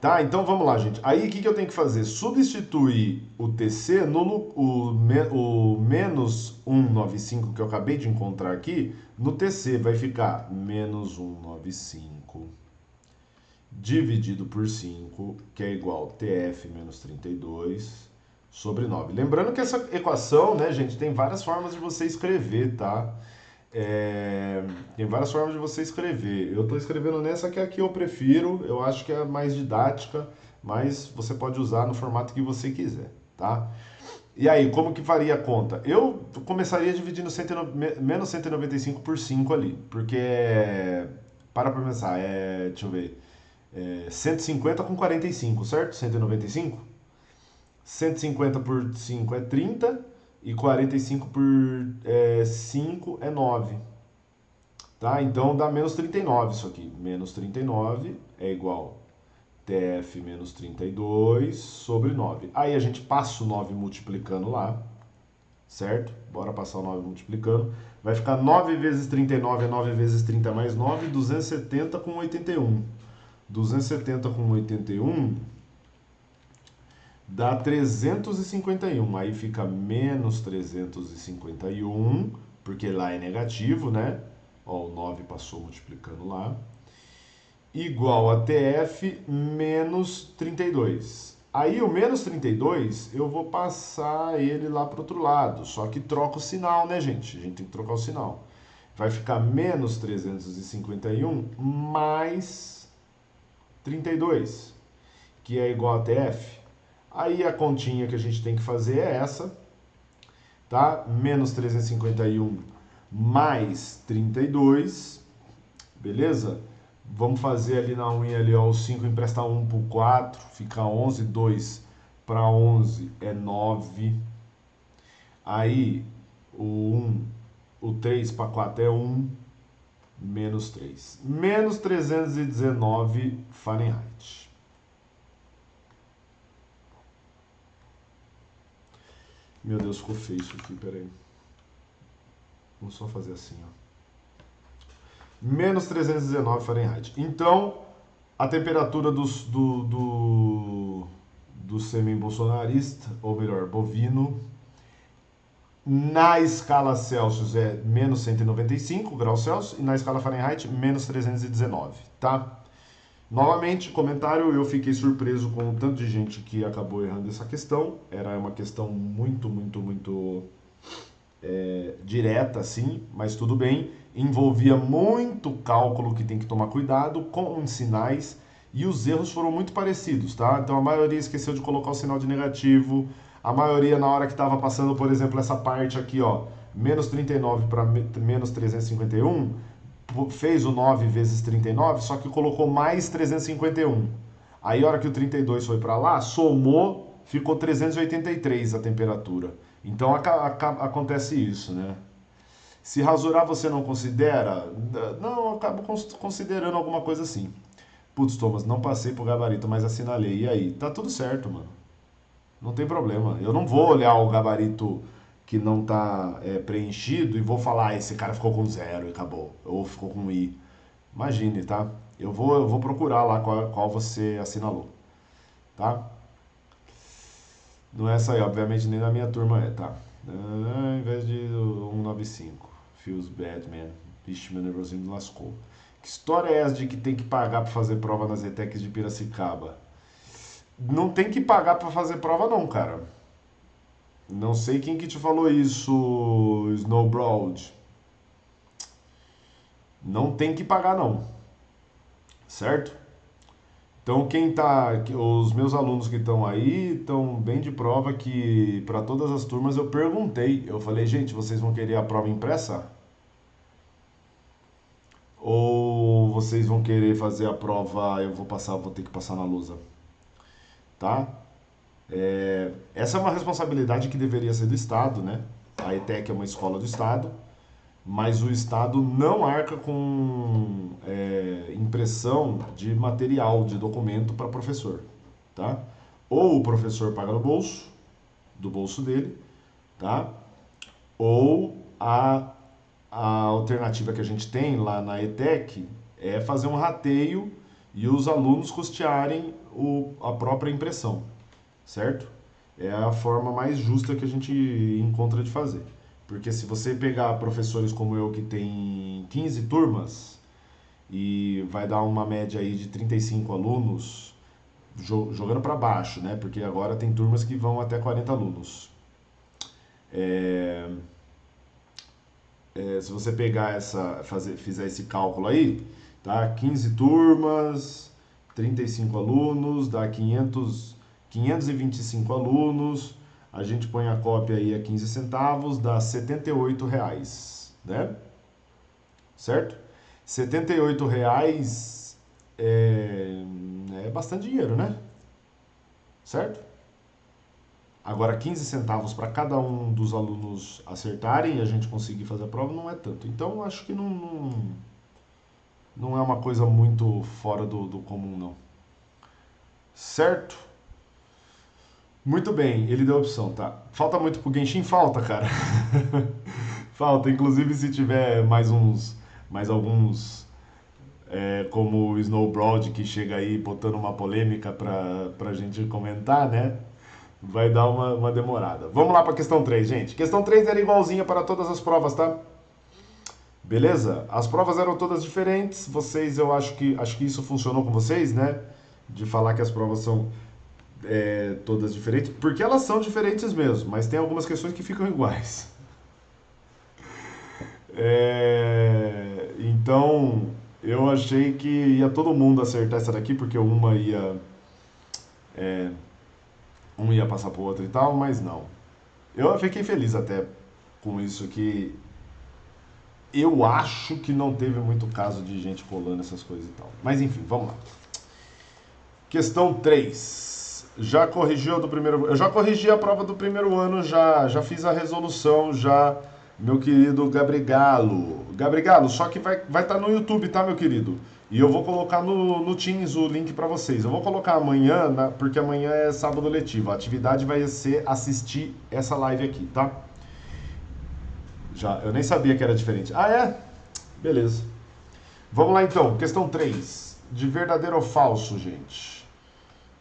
Tá, então vamos lá, gente. Aí o que eu tenho que fazer? Substituir o TC o menos 195 que eu acabei de encontrar aqui, no TC vai ficar menos 195 dividido por 5, que é igual a TF menos 32 sobre 9. Lembrando que essa equação, né, gente, tem várias formas de você escrever, tá? Tem várias formas de você escrever. Eu estou escrevendo nessa que é a que eu prefiro, eu acho que é a mais didática, mas você pode usar no formato que você quiser, tá? E aí, como que faria a conta? Eu começaria dividindo menos 195 por 5 ali, porque para pensar, deixa eu ver, 150 com 45, certo? 195? 150 por 5 é 30 e 45 por 5 é 9. Tá? Então dá menos 39 isso aqui. Menos 39 é igual TF menos 32 sobre 9. Aí a gente passa o 9 multiplicando lá, certo? Bora passar o 9 multiplicando. Vai ficar 9 vezes 39 é 9 vezes 30 mais 9, 270 com 81. 270 com 81 dá 351. Aí fica menos 351, porque lá é negativo, né? Ó, o 9 passou multiplicando lá. Igual a TF menos 32. Aí o menos 32, eu vou passar ele lá para o outro lado. Só que troca o sinal, né, gente? A gente tem que trocar o sinal. Vai ficar menos 351 mais 32, que é igual a TF. Aí a continha que a gente tem que fazer é essa, tá? Menos 351 mais 32, beleza? Vamos fazer ali na unha ali, ó, o 5 empresta 1 para o 4, fica 11, 2 para 11 é 9. Aí o 1, o 3 para 4 é 1, menos 3. Menos 319 Fahrenheit. Meu Deus, ficou feio isso aqui, peraí. Vamos só fazer assim, ó. Menos 319 Fahrenheit. Então, a temperatura do sêmen bolsonarista, ou melhor, bovino, na escala Celsius é menos 195 graus Celsius e na escala Fahrenheit menos 319, tá? Novamente, comentário, eu fiquei surpreso com o tanto de gente que acabou errando essa questão. Era uma questão muito direta, assim, mas tudo bem. Envolvia muito cálculo que tem que tomar cuidado com os sinais e os erros foram muito parecidos, tá? Então a maioria esqueceu de colocar o sinal de negativo, a maioria na hora que estava passando, por exemplo, essa parte aqui, ó, menos 39 para menos 351, fez o 9 vezes 39, só que colocou mais 351. Aí a hora que o 32 foi para lá, somou, ficou 383 a temperatura. Então acontece isso, né? Se rasurar você não considera? Não, eu acabo considerando alguma coisa assim. Putz, Thomas, não passei pro gabarito, mas assinalei. E aí? Tá tudo certo, mano. Não tem problema. Eu não vou olhar o gabarito que não tá preenchido e vou falar, esse cara ficou com 0 e acabou. Ou ficou com I. Imagine, tá? Eu vou procurar lá qual você assinalou. Tá? Não é essa aí, obviamente, nem na minha turma é, tá? Em vez de 195. Feels bad, man. Vixe, meu nervosinho me lascou. Que história é essa de que tem que pagar pra fazer prova nas ETECs de Piracicaba? Não tem que pagar pra fazer prova não, cara. Não sei quem que te falou isso, Snowbroad. Não tem que pagar não, certo? Então os meus alunos que estão aí estão bem de prova que para todas as turmas eu perguntei, eu falei, gente, vocês vão querer a prova impressa? Ou vocês vão querer fazer a prova, vou ter que passar na lousa, tá? Essa é uma responsabilidade que deveria ser do Estado, né? A ETEC é uma escola do Estado, mas o Estado não arca com impressão de material, de documento para professor, tá? Ou o professor paga no bolso, do bolso dele, tá? Ou a alternativa que a gente tem lá na ETEC é fazer um rateio e os alunos custearem a própria impressão, certo? É a forma mais justa que a gente encontra de fazer. Porque se você pegar professores como eu que tem 15 turmas e vai dar uma média aí de 35 alunos, jogando para baixo, né? Porque agora tem turmas que vão até 40 alunos. Se você pegar fizer esse cálculo aí, tá? 15 turmas, 35 alunos, dá 525 alunos, a gente põe a cópia aí a 15 centavos, dá R$ 78, né? Certo? R$ 78 é bastante dinheiro, né? Certo? Agora, 15 centavos para cada um dos alunos acertarem e a gente conseguir fazer a prova não é tanto. Então, acho que não é uma coisa muito fora do comum, não. Certo? Muito bem, ele deu a opção, tá? Falta muito pro Genshin? Falta, cara. Falta, inclusive se tiver mais alguns, como o Snowbroad, que chega aí botando uma polêmica pra gente comentar, né? Vai dar uma demorada. Vamos lá pra questão 3, gente. Questão 3 era igualzinha para todas as provas, tá? Beleza? As provas eram todas diferentes. Vocês, eu acho que isso funcionou com vocês, né? De falar que as provas são todas diferentes, porque elas são diferentes mesmo, mas tem algumas questões que ficam iguais. Então, eu achei que ia todo mundo acertar essa daqui, porque um ia passar pro outro e tal, mas não. Eu fiquei feliz até com isso, que eu acho que não teve muito caso de gente colando essas coisas e tal. Mas enfim, vamos lá. Questão 3. Já corrigiu a do primeiro. Eu já corrigi a prova do primeiro ano, já fiz a resolução, já, meu querido Gabrigalo. Gabrigalo, só que vai estar no YouTube, tá, meu querido? E eu vou colocar no Teams o link para vocês. Eu vou colocar amanhã, porque amanhã é sábado letivo. A atividade vai ser assistir essa live aqui, tá? Já, eu nem sabia que era diferente. Ah, é? Beleza. Vamos lá então, questão 3. De verdadeiro ou falso, gente?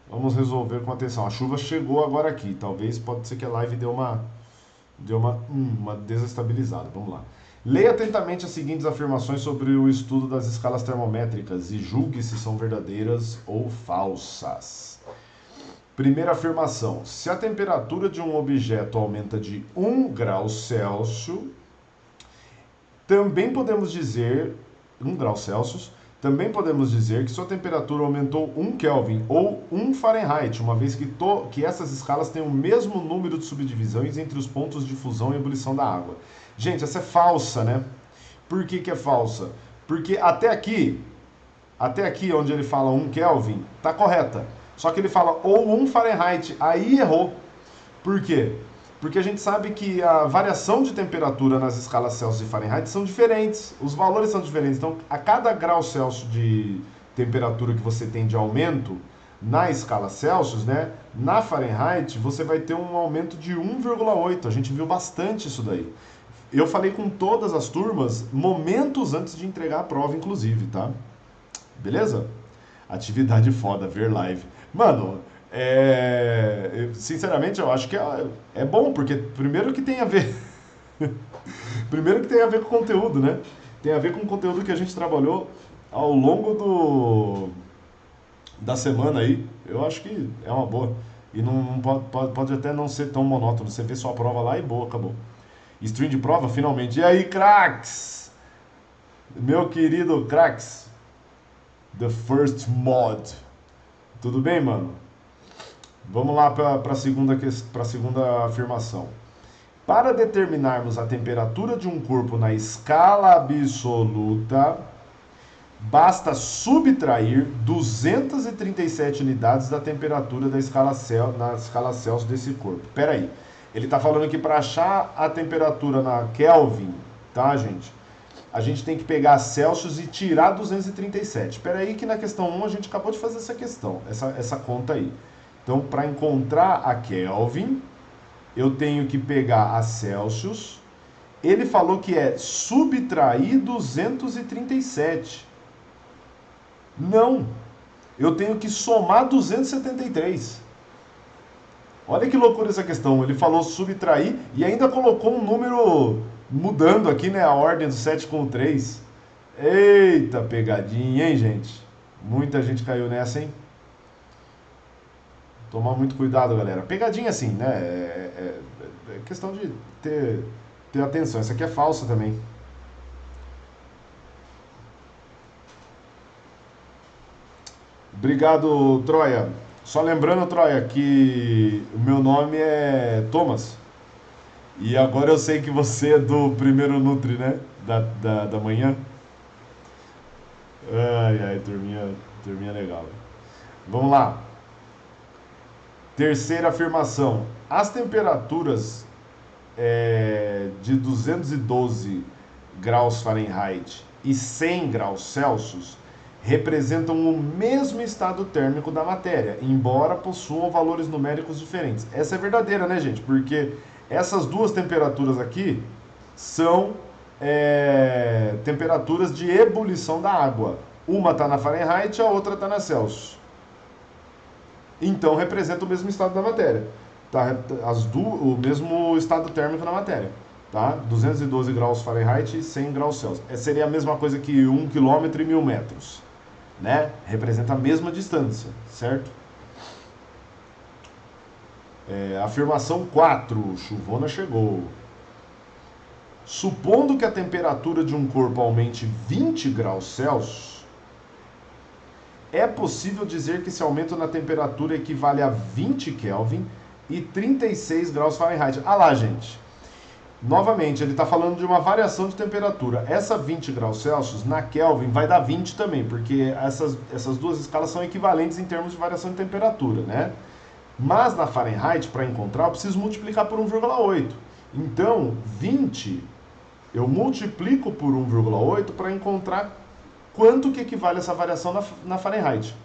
Vamos resolver com atenção. A chuva chegou agora aqui. Talvez, pode ser que a live deu uma desestabilizada. Vamos lá. Leia atentamente as seguintes afirmações sobre o estudo das escalas termométricas e julgue se são verdadeiras ou falsas. Primeira afirmação. Se a temperatura de um objeto aumenta de 1 grau Celsius, também podemos dizer 1 grau Celsius, também podemos dizer que sua temperatura aumentou 1 Kelvin ou 1 Fahrenheit, uma vez que essas escalas têm o mesmo número de subdivisões entre os pontos de fusão e ebulição da água. Gente, essa é falsa, né? Por que é falsa? Porque até aqui onde ele fala 1 Kelvin, tá correta. Só que ele fala ou 1 Fahrenheit, aí errou. Por quê? Porque a gente sabe que a variação de temperatura nas escalas Celsius e Fahrenheit são diferentes, os valores são diferentes. Então, a cada grau Celsius de temperatura que você tem de aumento na escala Celsius, né, na Fahrenheit, você vai ter um aumento de 1,8. A gente viu bastante isso daí. Eu falei com todas as turmas momentos antes de entregar a prova, inclusive, tá? Beleza? Atividade foda, ver live. Mano, sinceramente, eu acho que é bom, porque primeiro que tem a ver. Primeiro que tem a ver com o conteúdo, né? Tem a ver com o conteúdo que a gente trabalhou ao longo da semana aí. Eu acho que é uma boa. E não pode até não ser tão monótono. Você vê sua prova lá e boa, acabou. Stream de prova, finalmente. E aí, cracks? Meu querido cracks. The First Mod. Tudo bem, mano? Vamos lá para a segunda afirmação. Para determinarmos a temperatura de um corpo na escala absoluta, basta subtrair 237 unidades da temperatura na escala Celsius desse corpo. Espera aí. Ele está falando aqui para achar a temperatura na Kelvin, tá, gente? A gente tem que pegar Celsius e tirar 237. Espera aí que na questão 1 a gente acabou de fazer essa questão, essa conta aí. Então, para encontrar a Kelvin, eu tenho que pegar a Celsius. Ele falou que é subtrair 237. Não. Eu tenho que somar 273. Olha que loucura essa questão. Ele falou subtrair e ainda colocou um número mudando aqui, né? A ordem do 7 com o 3. Eita pegadinha, hein, gente? Muita gente caiu nessa, hein? Tomar muito cuidado, galera. Pegadinha assim, né? É questão de ter atenção. Essa aqui é falsa também. Obrigado, Troia. Só lembrando, Troia, que o meu nome é Thomas. E agora eu sei que você é do primeiro Nutri, né? Da manhã. Ai, turminha legal. Vamos lá. Terceira afirmação. As temperaturas de 212 graus Fahrenheit e 100 graus Celsius representam o mesmo estado térmico da matéria, embora possuam valores numéricos diferentes. Essa é verdadeira, né, gente? Porque essas duas temperaturas aqui são temperaturas de ebulição da água. Uma está na Fahrenheit, a outra está na Celsius. Então representa o mesmo estado da matéria. Tá? O mesmo estado térmico na matéria. tá? 212 graus Fahrenheit e 100 graus Celsius. Seria a mesma coisa que 1 km e 1000 metros, né? Representa a mesma distância, certo? Afirmação 4, chuvona chegou. Supondo que a temperatura de um corpo aumente 20 graus Celsius, é possível dizer que esse aumento na temperatura equivale a 20 Kelvin e 36 graus Fahrenheit. Ah lá, gente. Novamente, ele está falando de uma variação de temperatura. Essa 20 graus Celsius, na Kelvin, vai dar 20 também, porque essas duas escalas são equivalentes em termos de variação de temperatura, né? Mas na Fahrenheit, para encontrar, eu preciso multiplicar por 1,8. Então, 20, eu multiplico por 1,8 para encontrar quanto que equivale essa variação na Fahrenheit.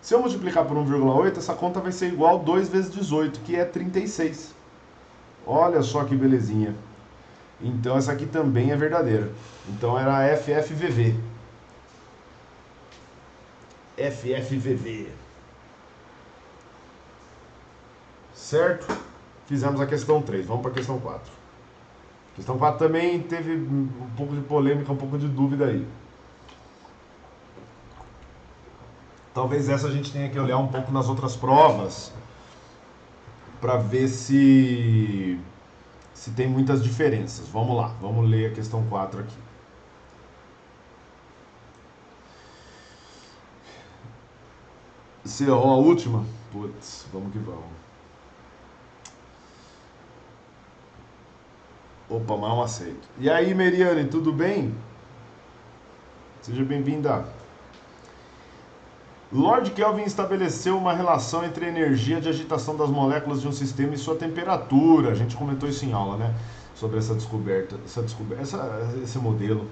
Se eu multiplicar por 1,8, essa conta vai ser igual a 2 vezes 18, que é 36. Olha só que belezinha. Então essa aqui também é verdadeira. Então era a FFVV. FFVV. Certo? Fizemos a questão 3. Vamos para a questão 4. A questão 4 também teve um pouco de polêmica, um pouco de dúvida aí. Talvez essa a gente tenha que olhar um pouco nas outras provas para ver se tem muitas diferenças. Vamos lá, vamos ler a questão 4 aqui. Se errou a última? Putz, vamos que vamos. Opa, mal aceito. E aí, Meriane, tudo bem? Seja bem-vinda. Lord Kelvin estabeleceu uma relação entre a energia de agitação das moléculas de um sistema e sua temperatura. A gente comentou isso em aula, né? Sobre essa descoberta, esse modelo.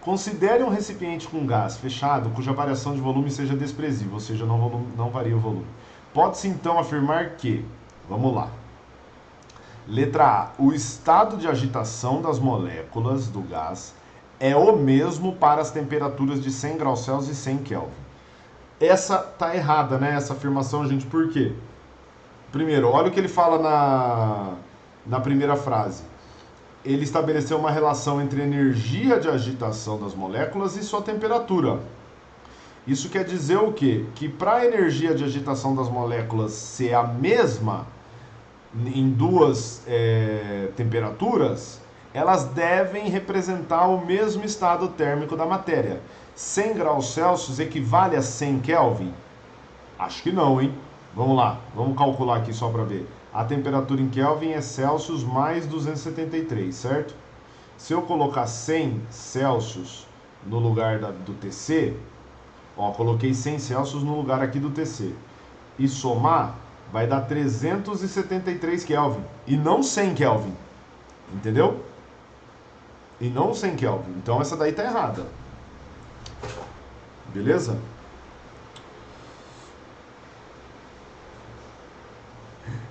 Considere um recipiente com gás fechado cuja variação de volume seja desprezível, ou seja, não varia o volume. Pode-se então afirmar que, vamos lá. Letra A. O estado de agitação das moléculas do gás é o mesmo para as temperaturas de 100 graus Celsius e 100 Kelvin. Essa tá errada, né? Essa afirmação, gente, por quê? Primeiro, olha o que ele fala na primeira frase. Ele estabeleceu uma relação entre a energia de agitação das moléculas e sua temperatura. Isso quer dizer o quê? Que para a energia de agitação das moléculas ser a mesma em duas temperaturas, elas devem representar o mesmo estado térmico da matéria. 100 graus Celsius equivale a 100 Kelvin? Acho que não, hein? Vamos lá, vamos calcular aqui só para ver. A temperatura em Kelvin é Celsius mais 273, certo? Se eu colocar 100 Celsius no lugar do TC, ó, coloquei 100 Celsius no lugar aqui do TC, e somar, vai dar 373 Kelvin, e não 100 Kelvin, entendeu? E não 100 Kelvin, então essa daí tá errada. Beleza?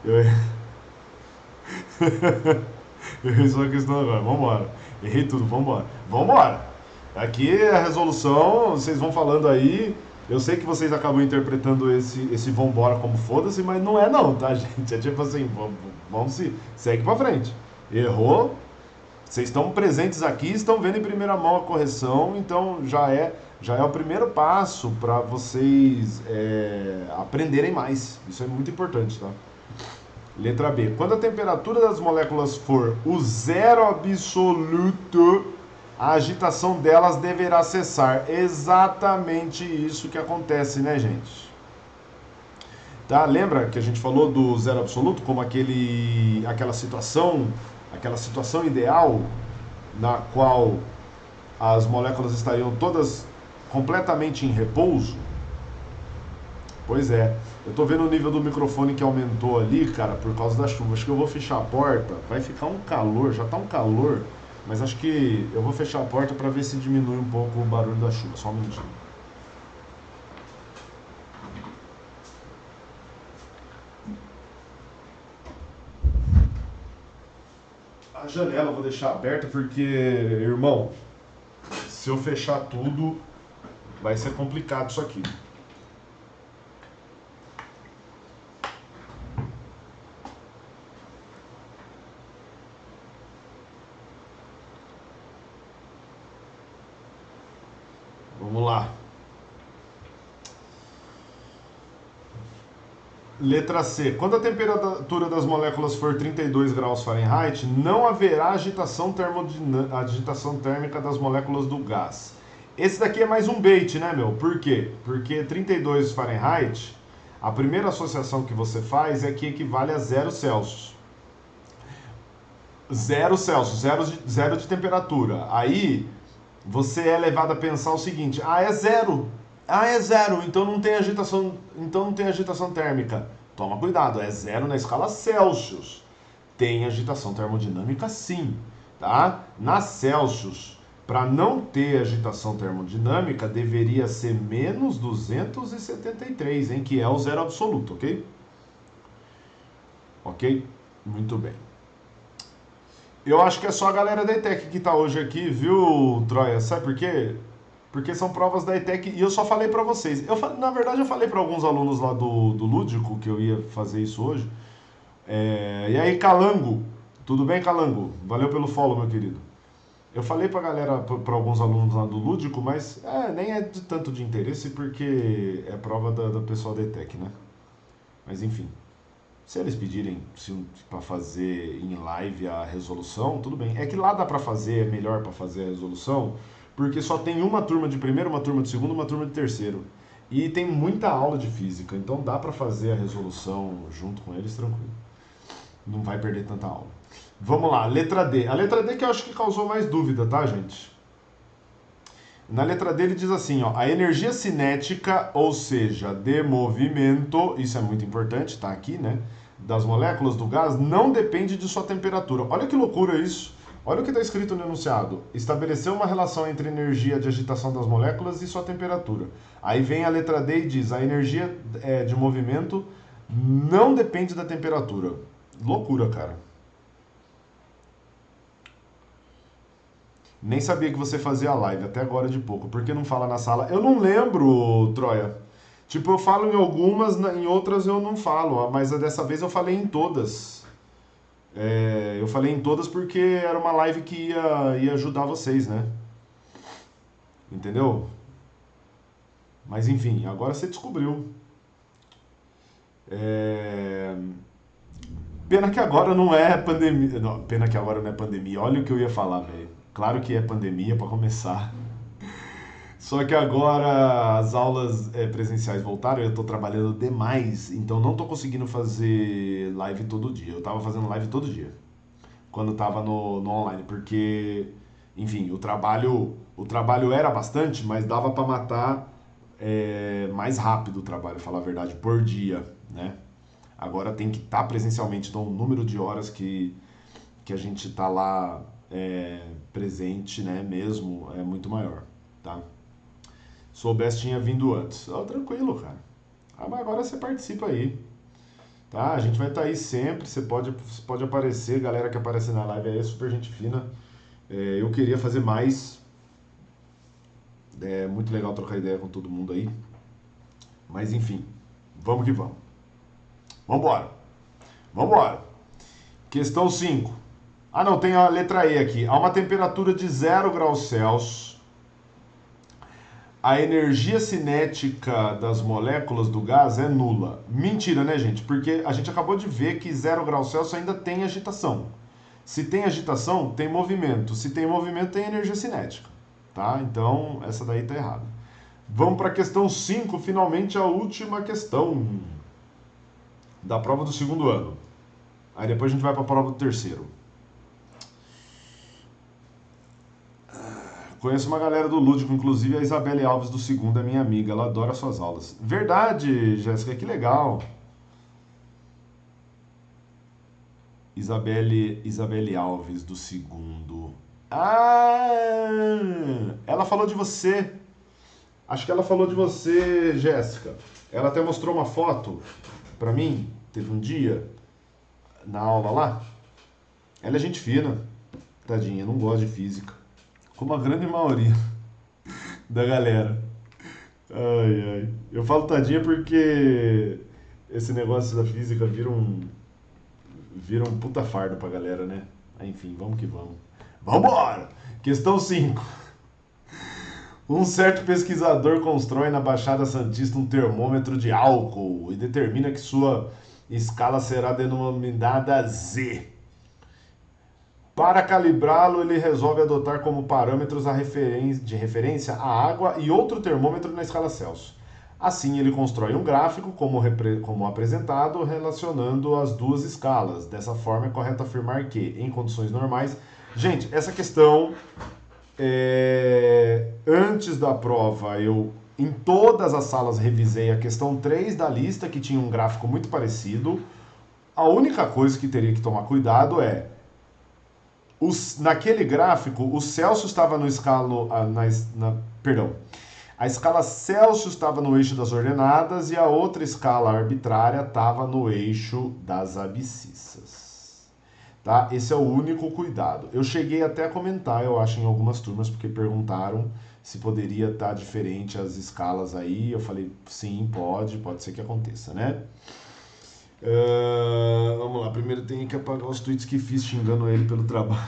Eu errei só a questão agora. Vambora. Errei tudo. Vambora. Vambora. Aqui a resolução, vocês vão falando aí. Eu sei que vocês acabam interpretando esse vambora como foda-se, mas não é não, tá, gente? É tipo assim, vamos segue pra frente. Errou. Vocês estão presentes aqui, estão vendo em primeira mão a correção, então já é o primeiro passo para vocês aprenderem mais. Isso é muito importante, tá? Letra B. Quando a temperatura das moléculas for o zero absoluto, a agitação delas deverá cessar. Exatamente isso que acontece, né, gente? Tá? Lembra que a gente falou do zero absoluto como aquela situação ideal na qual as moléculas estariam todas completamente em repouso? Pois é. Eu tô vendo o nível do microfone que aumentou ali, cara, por causa da chuva. Acho que eu vou fechar a porta. Vai ficar um calor, já tá um calor, mas acho que eu vou fechar a porta para ver se diminui um pouco o barulho da chuva. Só um minutinho. A janela eu vou deixar aberta porque, irmão, se eu fechar tudo, vai ser complicado isso aqui. Vamos lá. Letra C. Quando a temperatura das moléculas for 32 graus Fahrenheit, não haverá agitação térmica das moléculas do gás. Esse daqui é mais um bait, né, meu? Por quê? Porque 32 Fahrenheit, a primeira associação que você faz é que equivale a 0 Celsius. 0 Celsius, zero de temperatura. Aí você é levado a pensar o seguinte: é zero. É zero, então não tem agitação térmica. Toma cuidado, é zero na escala Celsius. Tem agitação termodinâmica sim, tá? Na Celsius, para não ter agitação termodinâmica, deveria ser menos 273, hein? Que é o zero absoluto, ok? Ok? Muito bem. Eu acho que é só a galera da ETEC que tá hoje aqui, viu, Troia? Sabe por quê? Porque são provas da ETEC e eu só falei pra vocês. Na verdade, eu falei pra alguns alunos lá do Lúdico que eu ia fazer isso hoje. E aí, Calango? Tudo bem, Calango? Valeu pelo follow, meu querido. Eu falei pra galera, pra alguns alunos lá do Lúdico, mas nem é de tanto de interesse porque é prova da pessoal da ETEC, né? Mas enfim. Se eles pedirem para fazer em live a resolução, tudo bem. É que lá dá para fazer, é melhor para fazer a resolução, porque só tem uma turma de primeiro, uma turma de segundo, uma turma de terceiro. E tem muita aula de física, então dá para fazer a resolução junto com eles tranquilo. Não vai perder tanta aula. Vamos lá, letra D. A letra D que eu acho que causou mais dúvida, tá, gente? Na letra D ele diz assim, ó, a energia cinética, ou seja, de movimento, isso é muito importante, tá aqui, né? Das moléculas do gás, não depende de sua temperatura. Olha que loucura isso. Olha o que está escrito no enunciado. Estabelecer uma relação entre energia de agitação das moléculas e sua temperatura. Aí vem a letra D e diz, a energia de movimento não depende da temperatura. Loucura, cara. Nem sabia que você fazia a live, até agora de pouco. Por que não fala na sala? Eu não lembro, Troia. Tipo, eu falo em algumas, em outras eu não falo, mas dessa vez eu falei em todas. Eu falei em todas porque era uma live que ia ajudar vocês, né? Entendeu? Mas enfim, agora você descobriu. Pena que agora não é pandemia. Não, pena que agora não é pandemia. Olha o que eu ia falar, velho. Claro que é pandemia para começar. Só que agora as aulas presenciais voltaram, eu estou trabalhando demais, então não estou conseguindo fazer live todo dia. Eu estava fazendo live todo dia, quando estava no online, porque, enfim, o trabalho era bastante, mas dava para matar mais rápido o trabalho, falar a verdade, por dia, né? Agora tem que estar presencialmente, então o número de horas que a gente está lá presente, né, mesmo, é muito maior, tá? Soubesse tinha vindo antes. Tranquilo, cara. Mas agora você participa aí. Tá? A gente vai estar aí sempre. Você pode aparecer. Galera que aparece na live aí é super gente fina. Eu queria fazer mais. É muito legal trocar ideia com todo mundo aí. Mas enfim, vamos que vamos. Vambora. Vambora. Questão 5. Não, tem a letra E aqui. A uma temperatura de 0 graus Celsius, a energia cinética das moléculas do gás é nula. Mentira, né, gente? Porque a gente acabou de ver que 0 graus Celsius ainda tem agitação. Se tem agitação, tem movimento. Se tem movimento, tem energia cinética. Tá? Então, essa daí tá errada. Vamos para a questão 5, finalmente a última questão da prova do segundo ano. Aí depois a gente vai para a prova do terceiro. Conheço uma galera do Lúdico, inclusive a Isabelle Alves do segundo é minha amiga, ela adora suas aulas. Verdade, Jéssica, que legal. Isabelle Alves do segundo. Ela falou de você. Acho que ela falou de você, Jéssica. Ela até mostrou uma foto pra mim, teve um dia, na aula lá. Ela é gente fina, tadinha, não gosta de física. Como a grande maioria da galera. Ai, ai. Eu falo tadinha porque esse negócio da física vira um puta fardo pra galera, né? Enfim, vamos que vamos. Vambora! Questão 5. Um certo pesquisador constrói na Baixada Santista um termômetro de álcool e determina que sua escala será denominada Z. Para calibrá-lo, ele resolve adotar como parâmetros de referência a água e outro termômetro na escala Celsius. Assim, ele constrói um gráfico, como apresentado, relacionando as duas escalas. Dessa forma, é correto afirmar que, em condições normais... Gente, essa questão, antes da prova, eu, em todas as salas, revisei a questão 3 da lista, que tinha um gráfico muito parecido. A única coisa que teria que tomar cuidado é naquele gráfico, o Celsius estava no escalo, perdão, a escala Celsius estava no eixo das ordenadas e a outra escala arbitrária estava no eixo das abscissas. Tá? Esse é o único cuidado. Eu cheguei até a comentar, eu acho, em algumas turmas, porque perguntaram se poderia estar diferente as escalas aí. Eu falei, sim, pode ser que aconteça, né? Vamos lá, primeiro tem que apagar os tweets que fiz xingando ele pelo trabalho.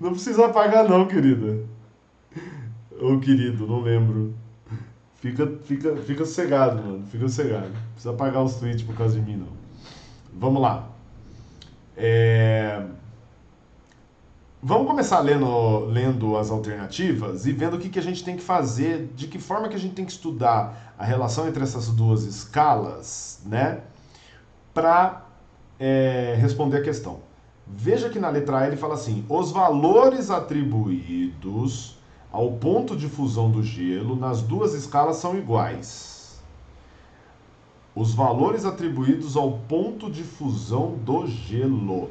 Não precisa apagar não, querida. Ou querido, não lembro. Fica sossegado, mano. Fica sossegado. Não precisa apagar os tweets por causa de mim, não. Vamos lá. Vamos começar lendo as alternativas e vendo o que a gente tem que fazer, de que forma que a gente tem que estudar a relação entre essas duas escalas, né? Para responder a questão. Veja que na letra A ele fala assim: os valores atribuídos ao ponto de fusão do gelo nas duas escalas são iguais. Os valores atribuídos ao ponto de fusão do gelo.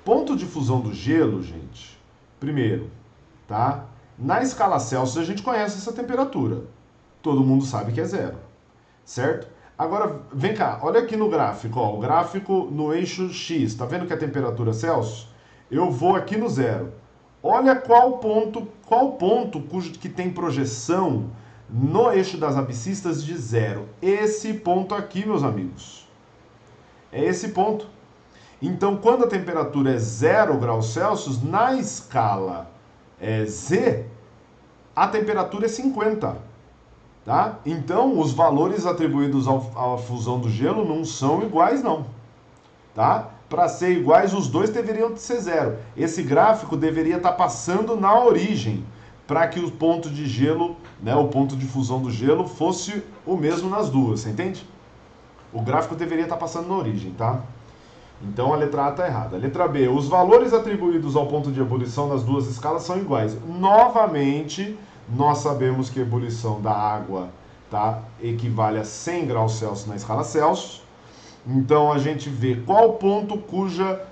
Ponto de fusão do gelo, gente, primeiro, tá? Na escala Celsius a gente conhece essa temperatura. Todo mundo sabe que é zero, certo? Agora, vem cá, olha aqui no gráfico, ó, o gráfico no eixo X, tá vendo que a temperatura é Celsius? Eu vou aqui no zero. Olha qual ponto que tem projeção no eixo das abscissas de zero. Esse ponto aqui, meus amigos. É esse ponto. Então, quando a temperatura é 0 graus Celsius, na escala Z, a temperatura é 50. Tá? Então, os valores atribuídos à fusão do gelo não são iguais, não. Tá? Para ser iguais, os dois deveriam ser zero. Esse gráfico deveria estar passando na origem, para que o ponto de gelo, né, o ponto de fusão do gelo, fosse o mesmo nas duas, você entende? O gráfico deveria estar passando na origem, tá? Então a letra A está errada. Letra B, os valores atribuídos ao ponto de ebulição nas duas escalas são iguais. Novamente, nós sabemos que a ebulição da água, tá, equivale a 100 graus Celsius na escala Celsius. Então a gente vê qual ponto cuja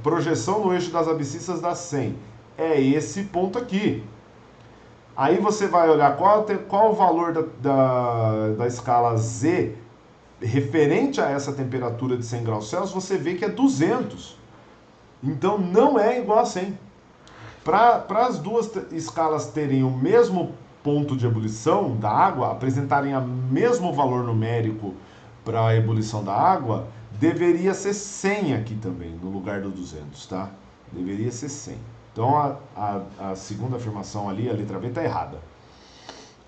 projeção no eixo das abscissas dá 100. É esse ponto aqui. Aí você vai olhar qual o valor da escala Z referente a essa temperatura de 100 graus Celsius, você vê que é 200. Então não é igual a 100. Para as duas escalas terem o mesmo ponto de ebulição da água, apresentarem o mesmo valor numérico para a ebulição da água, deveria ser 100 aqui também, no lugar do 200, tá? Deveria ser 100. Então a segunda afirmação ali, a letra B, está errada.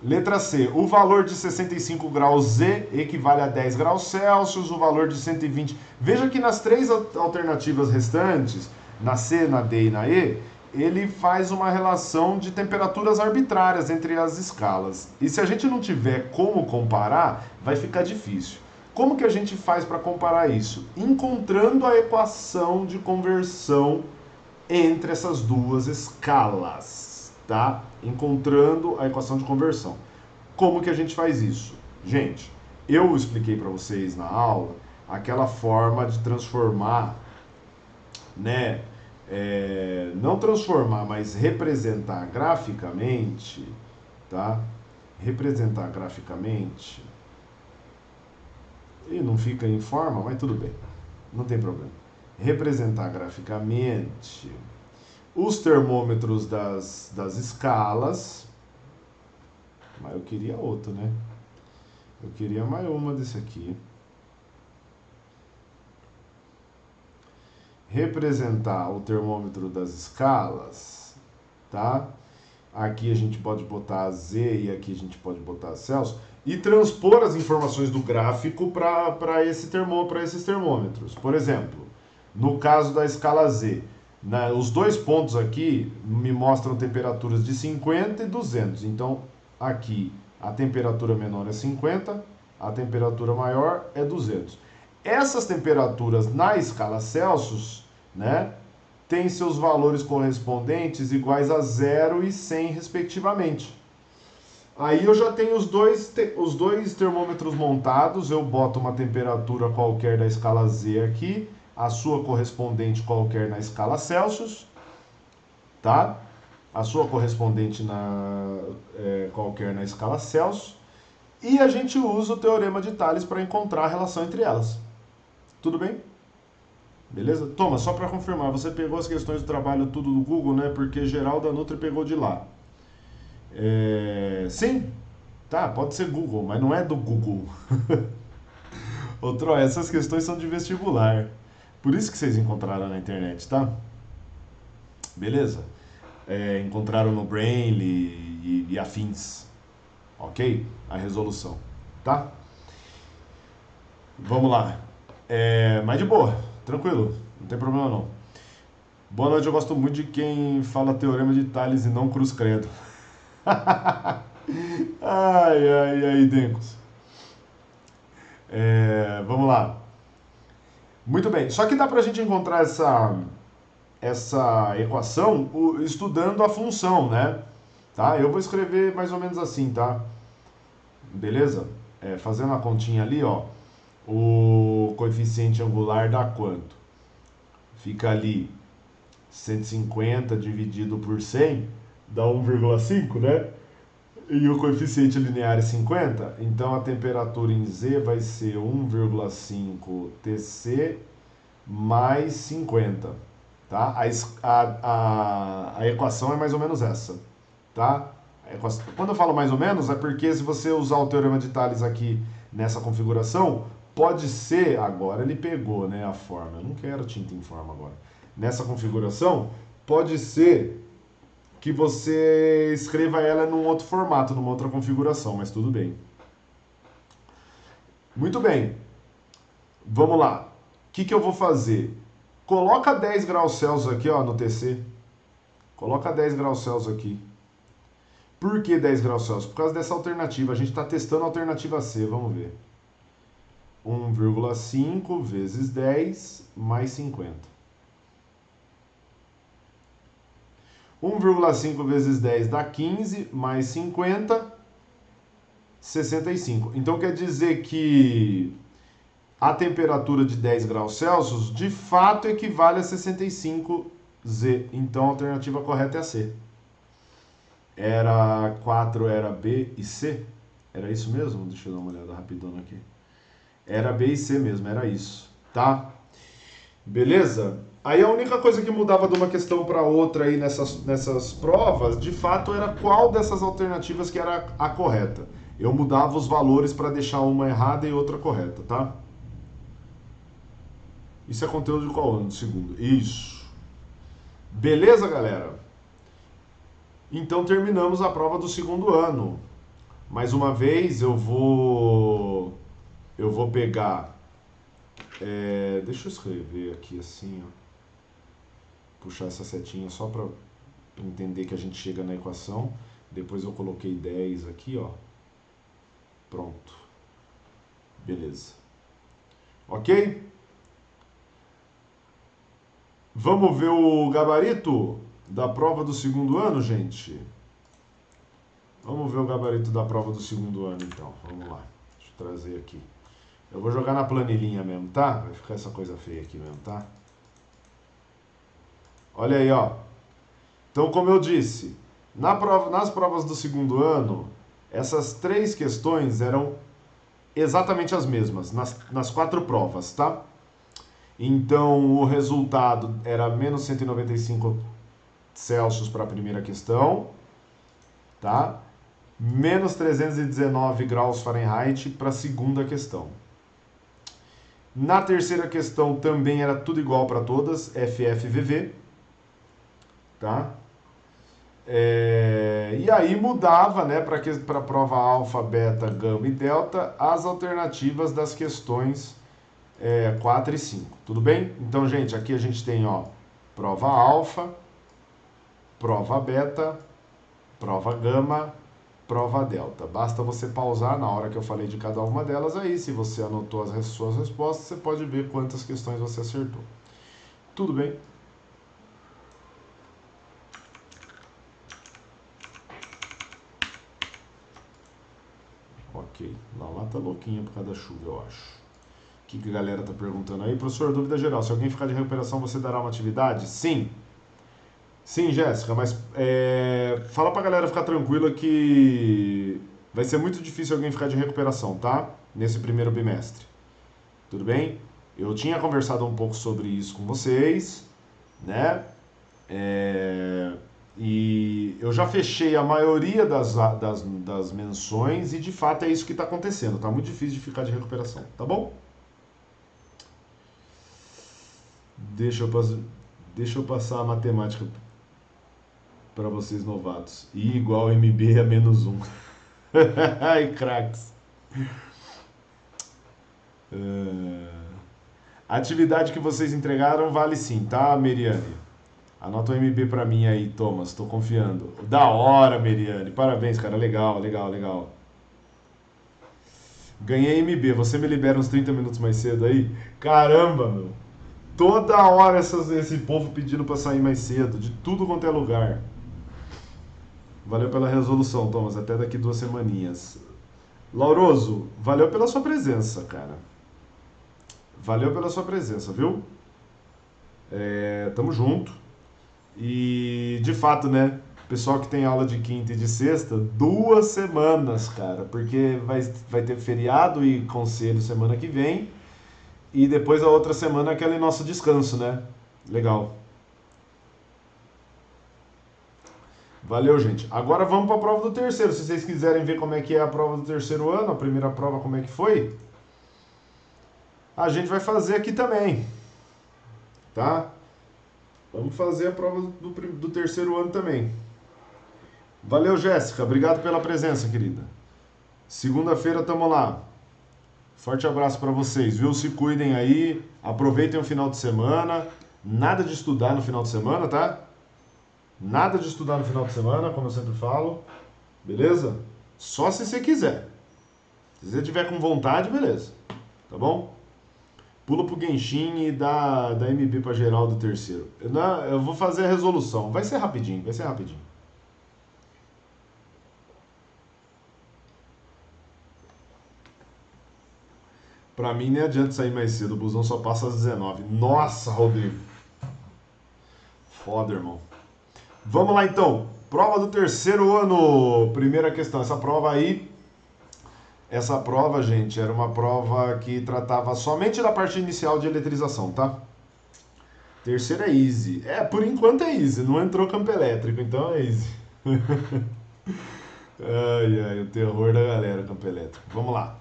Letra C, o valor de 65 graus Z equivale a 10 graus Celsius, o valor de 120... Veja que nas três alternativas restantes, na C, na D e na E, ele faz uma relação de temperaturas arbitrárias entre as escalas. E se a gente não tiver como comparar, vai ficar difícil. Como que a gente faz para comparar isso? Encontrando a equação de conversão entre essas duas escalas, tá? Encontrando a equação de conversão. Como que a gente faz isso? Gente, eu expliquei para vocês na aula aquela forma de transformar, né? Não transformar, mas representar graficamente, tá? Representar graficamente. E não fica em forma, mas tudo bem, não tem problema. Representar graficamente os termômetros das escalas. Mas eu queria outro, né? Eu queria mais uma desse aqui. Representar o termômetro das escalas, tá? Aqui a gente pode botar Z e aqui a gente pode botar Celsius e transpor as informações do gráfico para esses termômetros. Por exemplo, no caso da escala Z, os dois pontos aqui me mostram temperaturas de 50 e 200. Então, aqui a temperatura menor é 50, a temperatura maior é 200. Essas temperaturas na escala Celsius, né, têm seus valores correspondentes iguais a 0 e 100, respectivamente. Aí eu já tenho os dois termômetros montados, eu boto uma temperatura qualquer da escala Z aqui, a sua correspondente qualquer na escala Celsius, tá? A sua correspondente qualquer na escala Celsius, e a gente usa o teorema de Thales para encontrar a relação entre elas. Tudo bem? Beleza? Toma, só para confirmar, você pegou as questões do trabalho tudo do Google, né? Porque geral da Nutri pegou de lá. Sim, tá, pode ser Google, mas não é do Google. Ô, Troy, essas questões são de vestibular. Por isso que vocês encontraram na internet, tá? Beleza? Encontraram no Brainly e afins. Ok? A resolução, tá? Vamos lá. Mas de boa, tranquilo, não tem problema não. Boa noite, eu gosto muito de quem fala teorema de Thales e não cruz credo. Ai, Dencos. Vamos lá. Muito bem, só que dá pra gente encontrar essa equação estudando a função, né? Tá? Eu vou escrever mais ou menos assim, tá? Beleza? Fazendo a continha ali, ó. O coeficiente angular dá quanto? Fica ali 150 dividido por 100, dá 1,5, né? E o coeficiente linear é 50, então a temperatura em Z vai ser 1,5 Tc mais 50, tá? A equação é mais ou menos essa, tá? Quando eu falo mais ou menos, é porque se você usar o teorema de Thales aqui nessa configuração, pode ser, agora ele pegou, né, a forma, eu não quero tinta em forma agora. Nessa configuração, pode ser que você escreva ela num outro formato, numa outra configuração, mas tudo bem. Muito bem. Vamos lá. O que eu vou fazer? Coloca 10 graus Celsius aqui, ó, no TC. Coloca 10 graus Celsius aqui. Por que 10 graus Celsius? Por causa dessa alternativa. A gente está testando a alternativa C, vamos ver. 1,5 vezes 10 mais 50. 1,5 vezes 10 dá 15, mais 50, 65. Então quer dizer que a temperatura de 10 graus Celsius de fato equivale a 65 Z. Então a alternativa correta é a C. Era 4, era B e C? Era isso mesmo? Deixa eu dar uma olhada rapidão aqui. Era B e C mesmo, era isso, tá? Beleza? Aí a única coisa que mudava de uma questão para outra aí nessas provas, de fato, era qual dessas alternativas que era a correta. Eu mudava os valores para deixar uma errada e outra correta, tá? Isso é conteúdo de qual ano? Do segundo. Isso. Beleza, galera? Então terminamos a prova do segundo ano. Mais uma vez eu vou pegar... deixa eu escrever aqui assim, ó. Puxar essa setinha só para entender que a gente chega na equação. Depois eu coloquei 10 aqui, ó. Pronto. Beleza. Ok? Vamos ver o gabarito da prova do segundo ano, gente? Vamos ver o gabarito da prova do segundo ano, então. Vamos lá. Deixa eu trazer aqui. Eu vou jogar na planilhinha mesmo, tá? Vai ficar essa coisa feia aqui mesmo, tá? Olha aí, ó. Então, como eu disse, nas provas do segundo ano, essas 3 questões eram exatamente as mesmas, nas 4 provas, tá? Então, o resultado era menos 195 Celsius para a primeira questão, tá? Menos 319 graus Fahrenheit para a segunda questão. Na terceira questão também era tudo igual para todas, FFVV, tá? E aí mudava, né, para a prova alfa, beta, gama e delta, as alternativas das questões 4 e 5. Tudo bem? Então, gente, aqui a gente tem, ó, prova alfa, prova beta, prova gama, prova delta. Basta você pausar na hora que eu falei de cada uma delas aí. Se você anotou as suas respostas, você pode ver quantas questões você acertou. Tudo bem? Ok. Lá tá louquinha por causa da chuva, eu acho. O que a galera tá perguntando aí? Professor, dúvida geral. Se alguém ficar de recuperação, você dará uma atividade? Sim. Sim, Jéssica, mas fala pra galera ficar tranquila que vai ser muito difícil alguém ficar de recuperação, tá? Nesse primeiro bimestre. Tudo bem? Eu tinha conversado um pouco sobre isso com vocês, né? E eu já fechei a maioria das menções e de fato é isso que está acontecendo. Tá muito difícil de ficar de recuperação, tá bom? Deixa eu, deixa eu passar a matemática para vocês novatos. I igual MB a menos um. Ai, craques. A atividade que vocês entregaram vale sim, tá, Meriane? Anota o MB pra mim aí, Thomas, tô confiando. Da hora, Meriane. Parabéns, cara. Legal, legal, legal. Ganhei MB. Você me libera uns 30 minutos mais cedo aí? Caramba, meu. Toda hora esse povo pedindo pra sair mais cedo, de tudo quanto é lugar. Valeu pela resolução, Thomas. Até daqui 2 semaninhas. Lauroso, valeu pela sua presença, cara. Valeu pela sua presença, viu? Tamo junto. E de fato, né? Pessoal que tem aula de quinta e de sexta, 2 semanas, cara, porque vai ter feriado e conselho semana que vem, e depois a outra semana é aquele nosso descanso, né? Legal. Valeu, gente. Agora vamos para a prova do terceiro. Se vocês quiserem ver como é que é a prova do terceiro ano, a primeira prova como é que foi, a gente vai fazer aqui também, tá? Vamos fazer a prova do terceiro ano também. Valeu, Jéssica. Obrigado pela presença, querida. Segunda-feira tamo lá. Forte abraço para vocês, viu? Se cuidem aí. Aproveitem o final de semana. Nada de estudar no final de semana, tá? Nada de estudar no final de semana, como eu sempre falo. Beleza? Só se você quiser. Se você tiver com vontade, beleza. Tá bom? Pula pro Genshin e dá MB pra geral do terceiro. Eu vou fazer a resolução. Vai ser rapidinho, vai ser rapidinho. Pra mim nem adianta sair mais cedo, o busão só passa às 19. Nossa, Rodrigo. Foda, irmão. Vamos lá então. Prova do terceiro ano. Primeira questão. Essa prova, gente, era uma prova que tratava somente da parte inicial de eletrização, tá? Terceira é easy. Por enquanto é easy. Não entrou campo elétrico, então é easy. Ai, ai, o terror da galera, campo elétrico. Vamos lá.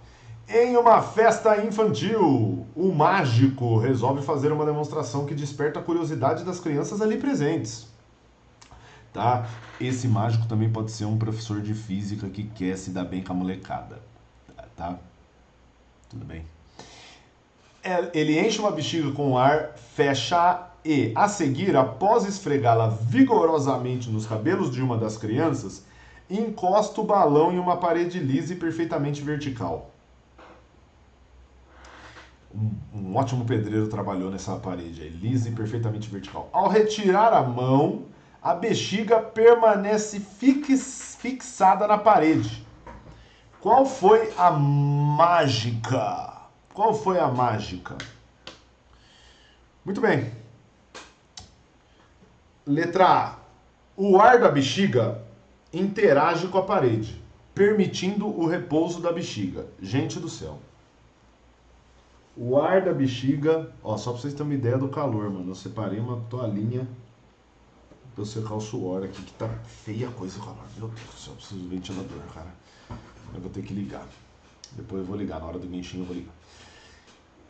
Em uma festa infantil, o mágico resolve fazer uma demonstração que desperta a curiosidade das crianças ali presentes. Tá? Esse mágico também pode ser um professor de física que quer se dar bem com a molecada. Tá? Tudo bem. Ele enche uma bexiga com ar, fecha e, a seguir, após esfregá-la vigorosamente nos cabelos de uma das crianças, encosta o balão em uma parede lisa e perfeitamente vertical. Um ótimo pedreiro trabalhou nessa parede aí, lisa e perfeitamente vertical. Ao retirar a mão, a bexiga permanece fixada na parede. Qual foi a mágica? Qual foi a mágica? Muito bem. Letra A. O ar da bexiga interage com a parede, permitindo o repouso da bexiga. Gente do céu. O ar da bexiga... Ó, só pra vocês terem uma ideia do calor, mano. Eu separei uma toalhinha pra eu secar o suor aqui, que tá feia a coisa, calor. Meu Deus do céu, eu preciso do ventilador, cara. Eu vou ter que ligar. Depois eu vou ligar, na hora do Genshin eu vou ligar.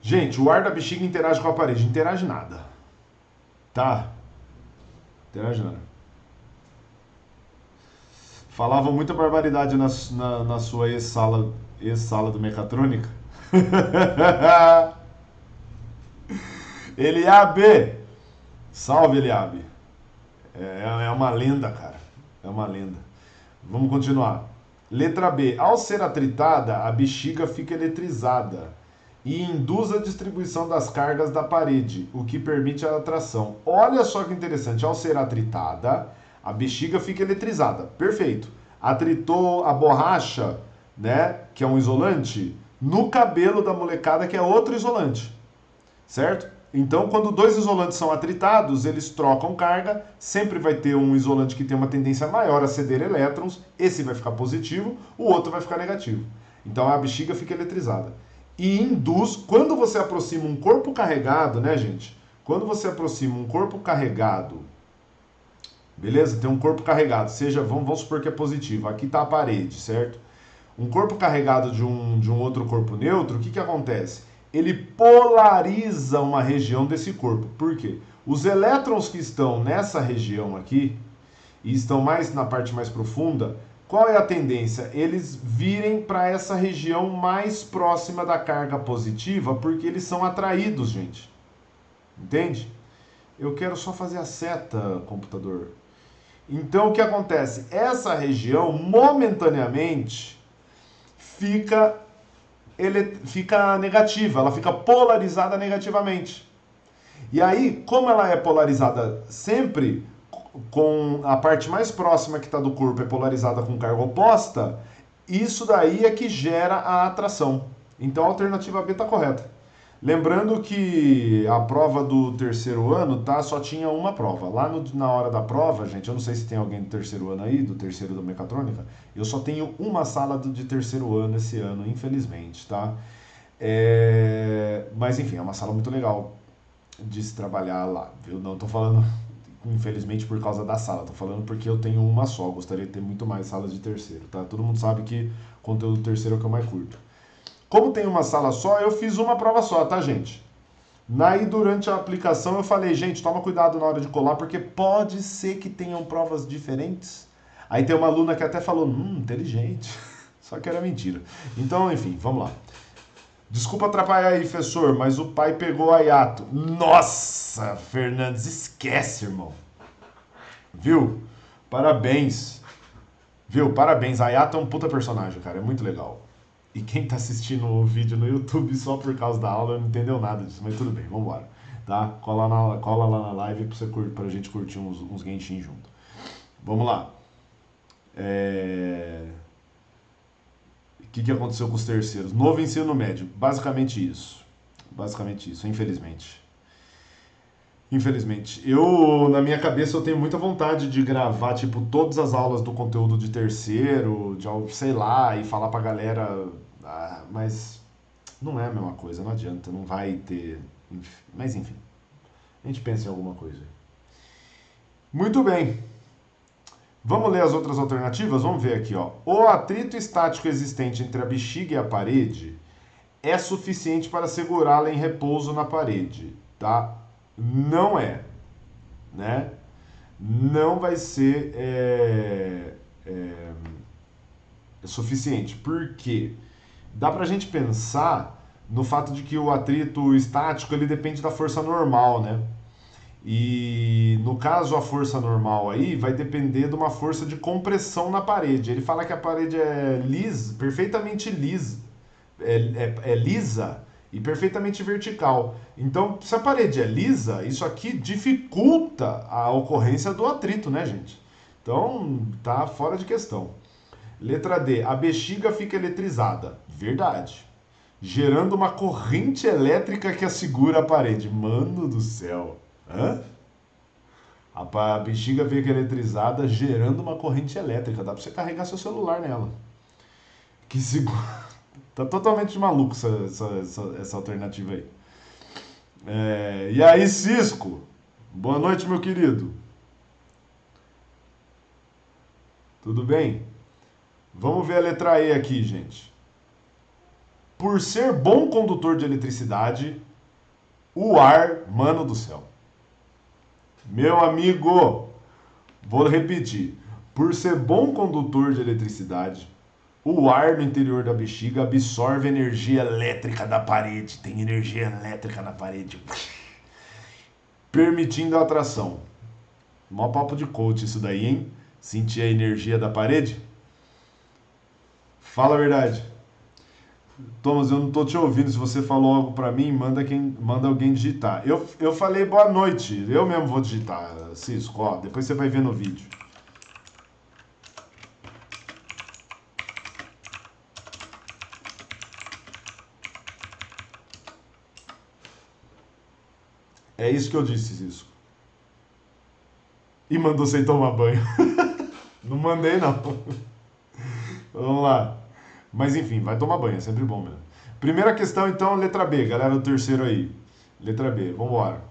Gente, o ar da bexiga interage com a parede. Interage nada. Tá? Interage nada. Falavam muita barbaridade na sua ex-sala do mecatrônica. Eliabe! Salve, Eliabe! É uma lenda, cara. É uma lenda. Vamos continuar. Letra B. Ao ser atritada, a bexiga fica eletrizada e induz a distribuição das cargas da parede, o que permite a atração. Olha só que interessante. Ao ser atritada, a bexiga fica eletrizada. Perfeito. Atritou a borracha, né, que é um isolante, no cabelo da molecada, que é outro isolante. Certo? Então, quando dois isolantes são atritados, eles trocam carga, sempre vai ter um isolante que tem uma tendência maior a ceder elétrons, esse vai ficar positivo, o outro vai ficar negativo. Então a bexiga fica eletrizada. E induz, quando você aproxima um corpo carregado, né, gente? Quando você aproxima um corpo carregado, beleza? Tem um corpo carregado, seja, vamos supor que é positivo, aqui está a parede, certo? Um corpo carregado de um outro corpo neutro, o que acontece? Ele polariza uma região desse corpo. Por quê? Os elétrons que estão nessa região aqui, e estão mais na parte mais profunda, qual é a tendência? Eles virem para essa região mais próxima da carga positiva, porque eles são atraídos, gente. Entende? Eu quero só fazer a seta, computador. Então, o que acontece? Essa região, momentaneamente, fica negativa, ela fica polarizada negativamente. E aí, como ela é polarizada sempre com a parte mais próxima que está do corpo é polarizada com carga oposta, isso daí é que gera a atração. Então a alternativa B está correta. Lembrando que a prova do terceiro ano, tá? Só tinha uma prova. Lá na hora da prova, gente, eu não sei se tem alguém do terceiro ano aí, do terceiro da mecatrônica, eu só tenho uma sala de terceiro ano esse ano, infelizmente, tá? Mas enfim, é uma sala muito legal de se trabalhar lá, viu? Não tô falando, infelizmente, por causa da sala, tô falando porque eu tenho uma só, gostaria de ter muito mais salas de terceiro, tá? Todo mundo sabe que conteúdo terceiro é o que eu mais curto. Como tem uma sala só, eu fiz uma prova só, tá, gente? Aí, durante a aplicação, eu falei, gente, toma cuidado na hora de colar, porque pode ser que tenham provas diferentes. Aí tem uma aluna que até falou, inteligente. Só que era mentira. Então, enfim, vamos lá. Desculpa atrapalhar aí, professor, mas o pai pegou a hiato. Nossa, Fernandes, esquece, irmão. Viu? Parabéns. Viu? Parabéns. A Yato é um puta personagem, cara. É muito legal. E quem tá assistindo o vídeo no YouTube só por causa da aula não entendeu nada disso, mas tudo bem, vambora. Tá? Cola lá na live pra gente curtir uns Genshin junto. Vamos lá. O que aconteceu com os terceiros? Novo ensino médio. Basicamente isso. Basicamente isso, infelizmente. Infelizmente. Na minha cabeça, eu tenho muita vontade de gravar, tipo, todas as aulas do conteúdo de terceiro, sei lá, e falar pra galera. Mas não é a mesma coisa, não adianta, não vai ter. Mas enfim, a gente pensa em alguma coisa. Muito bem. Vamos ler as outras alternativas? Vamos ver aqui, ó. O atrito estático existente entre a bexiga e a parede é suficiente para segurá-la em repouso na parede, tá? Não é, né? Não vai ser suficiente. Por quê? Dá pra gente pensar no fato de que o atrito estático ele depende da força normal, né? E no caso a força normal aí vai depender de uma força de compressão na parede. Ele fala que a parede é lisa, perfeitamente lisa, é lisa e perfeitamente vertical. Então, se a parede é lisa, isso aqui dificulta a ocorrência do atrito, né, gente? Então, tá fora de questão. Letra D. A bexiga fica eletrizada. Verdade. Gerando uma corrente elétrica que assegura a parede. Mano do céu. Hã? A bexiga fica eletrizada gerando uma corrente elétrica. Dá pra você carregar seu celular nela. Que segura. Tá totalmente maluco essa alternativa aí. E aí, Cisco? Boa noite, meu querido. Tudo bem? Vamos ver a letra E aqui, gente. Por ser bom condutor de eletricidade, o ar, mano do céu. Meu amigo, vou repetir. Por ser bom condutor de eletricidade, o ar no interior da bexiga absorve energia elétrica da parede. Tem energia elétrica na parede. Permitindo a atração. Mó papo de coach isso daí, hein? Sentir a energia da parede? Fala a verdade. Thomas, eu não tô te ouvindo. Se você falou algo pra mim, manda alguém digitar. Eu falei boa noite. Eu mesmo vou digitar, Cisco. Ó, depois você vai ver no vídeo. É isso que eu disse, Cisco. E mandou sem tomar banho. Não mandei, não. Vamos lá. Mas enfim, vai tomar banho, é sempre bom mesmo. Primeira questão, então, letra B, galera do terceiro aí. Letra B, vamos embora.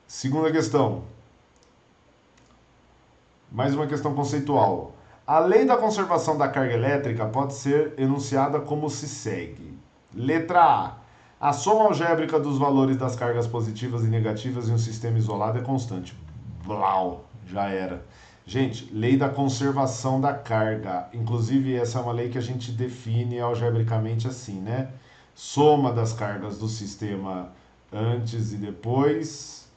Segunda questão. Mais uma questão conceitual. A lei da conservação da carga elétrica pode ser enunciada como se segue. Letra A. A soma algébrica dos valores das cargas positivas e negativas em um sistema isolado é constante. Blau, já era. Gente, lei da conservação da carga. Inclusive, essa é uma lei que a gente define algebricamente assim, né? Soma das cargas do sistema antes e depois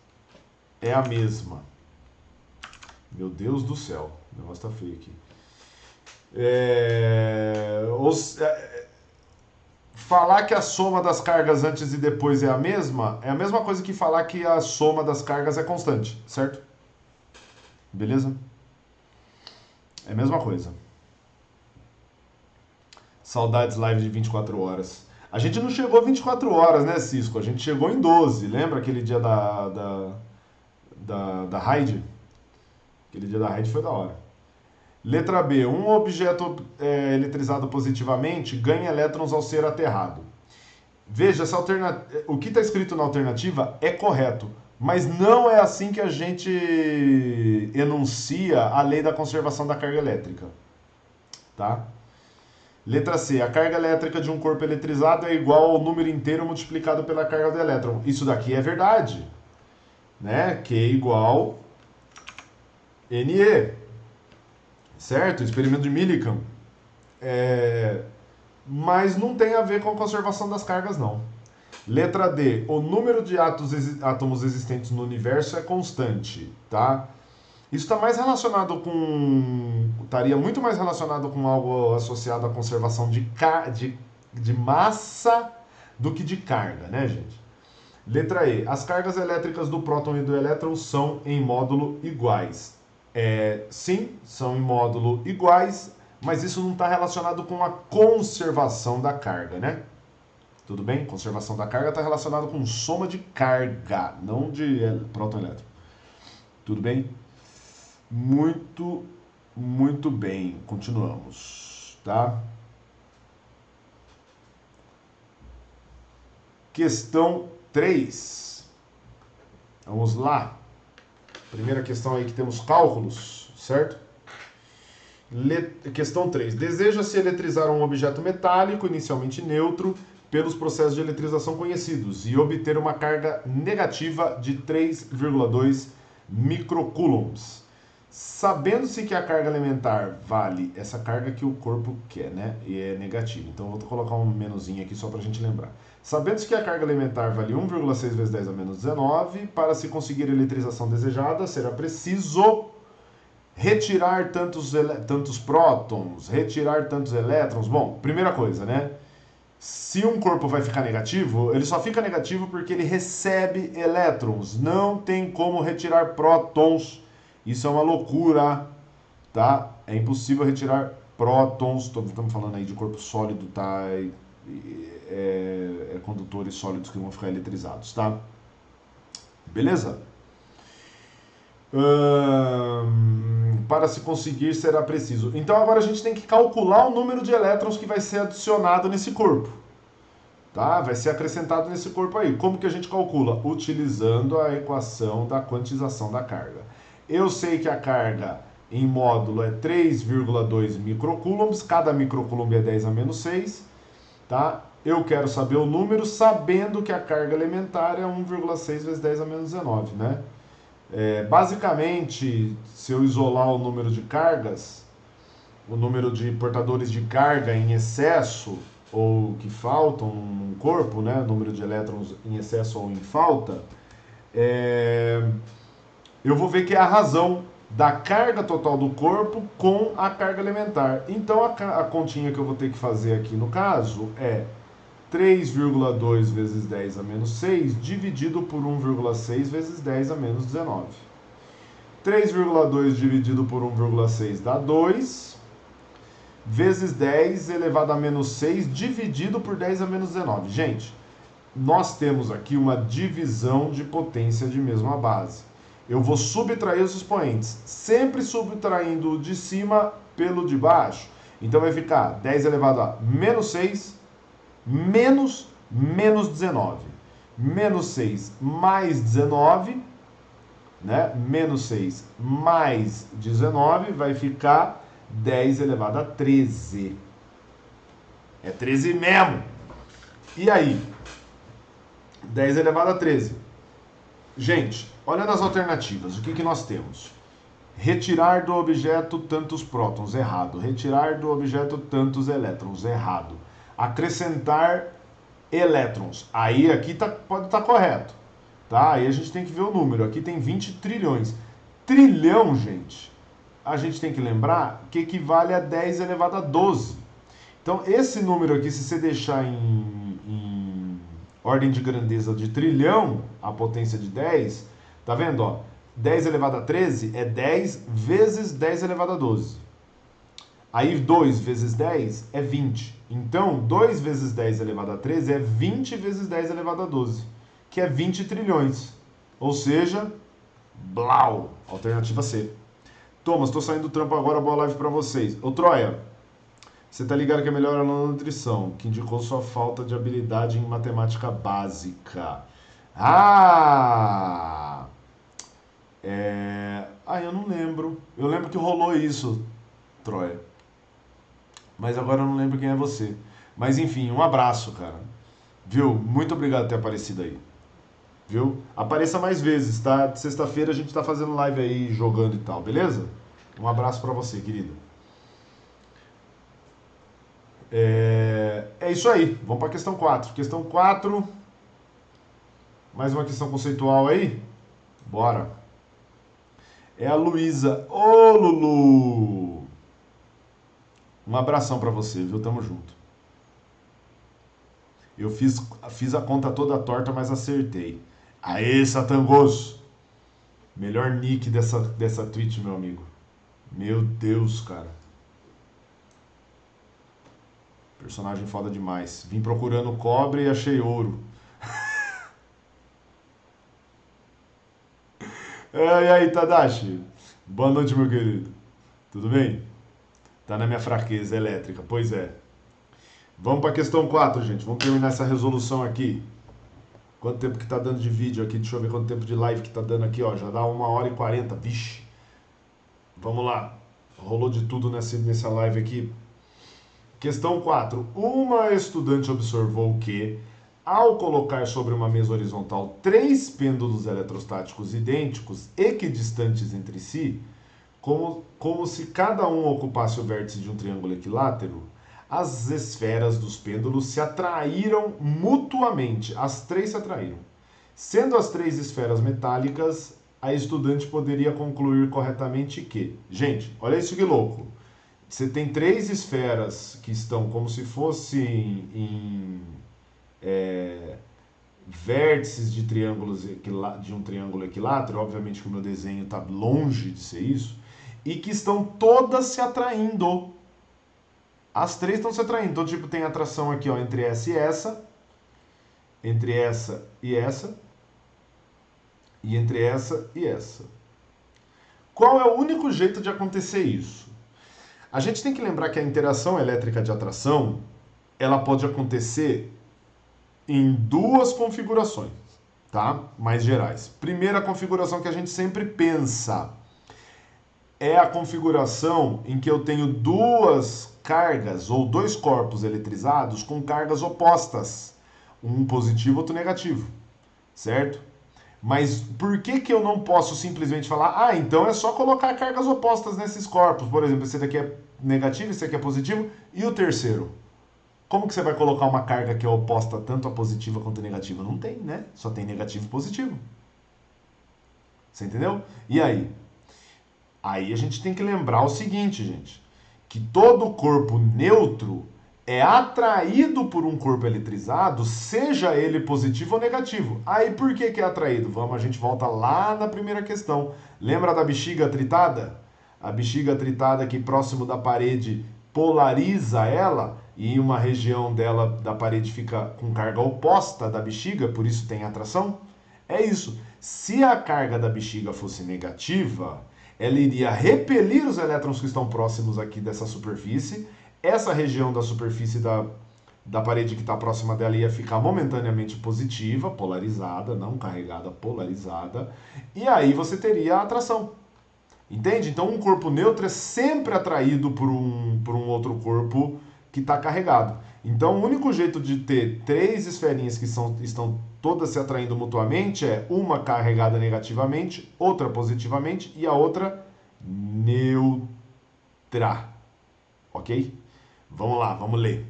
é a mesma. Meu Deus do céu, o negócio tá feio aqui. Falar que a soma das cargas antes e depois é a mesma coisa que falar que a soma das cargas é constante, certo? Beleza? É a mesma coisa. Saudades live de 24 horas. A gente não chegou a 24 horas, né, Cisco? A gente chegou em 12. Lembra aquele dia da raid? Aquele dia da raid foi da hora. Letra B. Um objeto eletrizado positivamente ganha elétrons ao ser aterrado. Veja, o que está escrito na alternativa é correto, mas não é assim que a gente enuncia a lei da conservação da carga elétrica. Tá? Letra C. A carga elétrica de um corpo eletrizado é igual ao número inteiro multiplicado pela carga do elétron. Isso daqui é verdade. Né? Q igual NE. Certo? Experimento de Millikan. Mas não tem a ver com a conservação das cargas, não. Letra D. O número de átomos existentes no universo é constante. Tá? Isso está mais relacionado com... Estaria muito mais relacionado com algo associado à conservação de massa do que de carga, né, gente? Letra E. As cargas elétricas do próton e do elétron são em módulo iguais. Sim, são em módulo iguais, mas isso não está relacionado com a conservação da carga, né? Tudo bem? Conservação da carga está relacionado com soma de carga, não de próton e elétron. Tudo bem? Muito, muito bem. Continuamos, tá? Questão 3. Vamos lá. Primeira questão aí que temos cálculos, certo? Questão 3. Deseja-se eletrizar um objeto metálico, inicialmente neutro, pelos processos de eletrização conhecidos e obter uma carga negativa de 3,2 microcoulombs. Sabendo-se que a carga elementar vale essa carga que o corpo quer, né? E é negativa. Então eu vou colocar um menuzinho aqui só para a gente lembrar. Sabendo-se que a carga elementar vale 1,6 vezes 10 a menos 19, para se conseguir a eletrização desejada, será preciso retirar tantos prótons, retirar tantos elétrons. Bom, primeira coisa, né? Se um corpo vai ficar negativo, ele só fica negativo porque ele recebe elétrons. Não tem como retirar prótons. Isso é uma loucura, tá? É impossível retirar prótons. Estamos falando aí de corpo sólido, tá? Condutores sólidos que vão ficar eletrizados, tá? Beleza? Para se conseguir será preciso. Então agora a gente tem que calcular o número de elétrons que vai ser adicionado nesse corpo. Tá? Vai ser acrescentado nesse corpo aí. Como que a gente calcula? Utilizando a equação da quantização da carga. Eu sei que a carga em módulo é 3,2 microcoulombs. Cada microcoulomb é 10 a menos 6. Tá? Eu quero saber o número sabendo que a carga elementar é 1,6 vezes 10 a menos 19, né? Basicamente, se eu isolar o número de cargas, o número de portadores de carga em excesso ou que faltam num corpo, né, número de elétrons em excesso ou em falta, é, eu vou ver que é a razão da carga total do corpo com a carga elementar. Então a continha que eu vou ter que fazer aqui no caso é 3,2 vezes 10 a menos 6 dividido por 1,6 vezes 10 a menos 19. 3,2 dividido por 1,6 dá 2, vezes 10 elevado a menos 6 dividido por 10 a menos 19. Gente, nós temos aqui uma divisão de potência de mesma base. Eu vou subtrair os expoentes, sempre subtraindo o de cima pelo de baixo. Então vai ficar 10 elevado a menos 6 menos 19. Menos 6 mais 19, né? Menos 6 mais 19 vai ficar 10 elevado a 13. É 13 mesmo. E aí? 10 elevado a 13. Gente, olha nas alternativas. O que nós temos? Retirar do objeto tantos prótons, errado. Retirar do objeto tantos elétrons, errado. Acrescentar elétrons. Aí aqui pode estar correto. Tá? Aí a gente tem que ver o número. Aqui tem 20 trilhões. Trilhão, gente, a gente tem que lembrar que equivale a 10 elevado a 12. Então, esse número aqui, se você deixar em ordem de grandeza de trilhão, a potência de 10, tá vendo? Ó, 10 elevado a 13 é 10 vezes 10 elevado a 12. Aí 2 vezes 10 é 20. Então, 2 vezes 10 elevado a 13 é 20 vezes 10 elevado a 12, que é 20 trilhões. Ou seja, blau, alternativa C. Thomas, tô saindo do trampo agora, boa live pra vocês. Ô Troia, você tá ligado que é melhor aluno da nutrição, que indicou sua falta de habilidade em matemática básica. Eu não lembro. Eu lembro que rolou isso, Troia. Mas agora eu não lembro quem é você. Mas enfim, um abraço, cara. Viu? Muito obrigado por ter aparecido aí. Viu? Apareça mais vezes, tá? Sexta-feira a gente tá fazendo live aí, jogando e tal, beleza? Um abraço pra você, querido. É isso aí. Vamos pra questão 4. Questão 4. Mais uma questão conceitual aí? Bora. É a Luísa. Ô, Lulu! Um abração pra você, viu? Tamo junto. Eu fiz a conta toda torta, mas acertei. Aê, Satangoso! Melhor nick dessa Twitch, meu amigo. Meu Deus, cara. Personagem foda demais. Vim procurando cobre e achei ouro. E aí, Tadashi? Boa noite, meu querido. Tudo bem? Tá na minha fraqueza elétrica. Pois é. Vamos para a questão 4, gente. Vamos terminar essa resolução aqui. Quanto tempo que tá dando de vídeo aqui? Deixa eu ver quanto tempo de live que tá dando aqui, ó. Já dá 1h40. Vixe. Vamos lá. Rolou de tudo nessa live aqui. Questão 4. Uma estudante observou que, ao colocar sobre uma mesa horizontal 3 pêndulos eletrostáticos idênticos, equidistantes entre si, como se cada um ocupasse o vértice de um triângulo equilátero, as esferas dos pêndulos se atraíram mutuamente. As 3 se atraíram. Sendo as 3 esferas metálicas, a estudante poderia concluir corretamente que... Gente, olha isso que louco. Você tem 3 esferas que estão como se fossem em vértices de triângulos de um triângulo equilátero. Obviamente que o meu desenho está longe de ser isso. E que estão todas se atraindo. As 3 estão se atraindo. Então, tipo, tem atração aqui, ó, entre essa e essa. Entre essa e essa. E entre essa e essa. Qual é o único jeito de acontecer isso? A gente tem que lembrar que a interação elétrica de atração, ela pode acontecer em 2 configurações, tá? Mais gerais. Primeira configuração que a gente sempre pensa é a configuração em que eu tenho 2 cargas ou 2 corpos eletrizados com cargas opostas, um positivo e outro negativo, certo? Mas por que que eu não posso simplesmente falar, ah, então é só colocar cargas opostas nesses corpos? Por exemplo, esse daqui é negativo, esse aqui é positivo, e o terceiro? Como que você vai colocar uma carga que é oposta tanto a positiva quanto a negativa? Não tem, né? Só tem negativo e positivo. Você entendeu? E aí? Aí a gente tem que lembrar o seguinte, gente, que todo corpo neutro é atraído por um corpo eletrizado, seja ele positivo ou negativo. Aí por que que é atraído? Vamos, a gente volta lá na primeira questão. Lembra da bexiga atritada? A bexiga atritada que próximo da parede polariza ela e uma região dela da parede fica com carga oposta da bexiga, por isso tem atração? É isso. Se a carga da bexiga fosse negativa, ela iria repelir os elétrons que estão próximos aqui dessa superfície. Essa região da superfície da parede que está próxima dela ia ficar momentaneamente positiva, polarizada, não carregada, polarizada. E aí você teria a atração. Entende? Então um corpo neutro é sempre atraído por um outro corpo que está carregado. Então o único jeito de ter três esferinhas que estão todas se atraindo mutuamente é uma carregada negativamente, outra positivamente e a outra neutra. Ok? Vamos lá, vamos ler.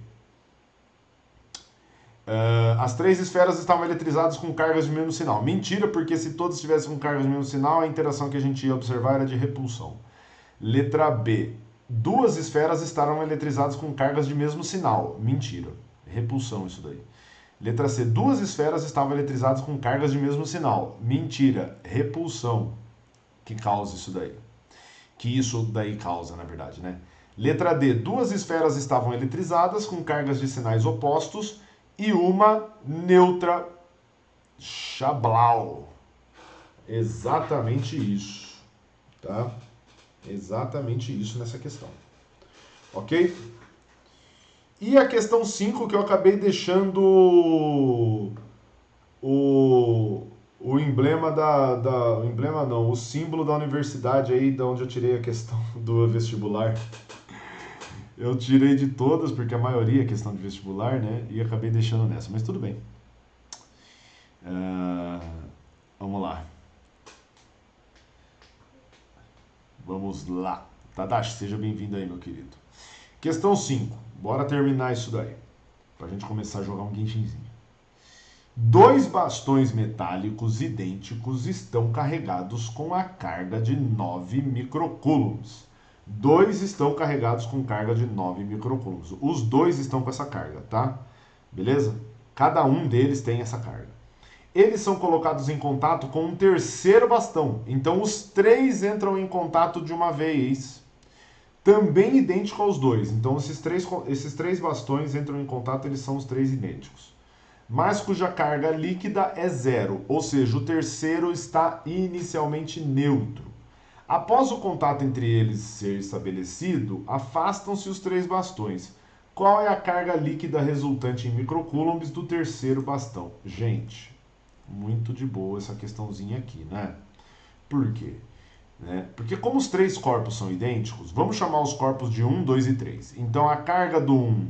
As três esferas estavam eletrizadas com cargas de mesmo sinal. Mentira, porque se todas estivessem com cargas de mesmo sinal, a interação que a gente ia observar era de repulsão. Letra B. Duas esferas estavam eletrizadas com cargas de mesmo sinal. Mentira. Repulsão isso daí. Letra C. Duas esferas estavam eletrizadas com cargas de mesmo sinal. Mentira. Repulsão que causa isso daí. Que isso daí causa, na verdade, né? Letra D. Duas esferas estavam eletrizadas com cargas de sinais opostos e uma neutra. Chablau. Exatamente isso. Tá? Exatamente isso nessa questão. Ok? E a questão 5 que eu acabei deixando o emblema o emblema não, o símbolo da universidade aí, de onde eu tirei a questão do vestibular. Eu tirei de todas, porque a maioria é questão de vestibular, né? E acabei deixando nessa, mas tudo bem. Vamos lá. Vamos lá. Tadashi, seja bem-vindo aí, meu querido. Questão 5. Bora terminar isso daí. Pra gente começar a jogar um Genshinzinho. Dois bastões metálicos idênticos estão carregados com a carga de 9 microcoulombs. Dois estão carregados com carga de 9 microcoulombs. Os dois estão com essa carga, tá? Beleza? Cada um deles tem essa carga. Eles são colocados em contato com um terceiro bastão. Então os três entram em contato de uma vez. Também idêntico aos dois. Então esses três bastões entram em contato, eles são os três idênticos. Mas cuja carga líquida é zero. Ou seja, o terceiro está inicialmente neutro. Após o contato entre eles ser estabelecido, afastam-se os três bastões. Qual é a carga líquida resultante em microcoulombs do terceiro bastão? Gente, muito de boa essa questãozinha aqui, né? Por quê? Porque como os três corpos são idênticos, vamos chamar os corpos de 1, 2 e 3. Então a carga do 1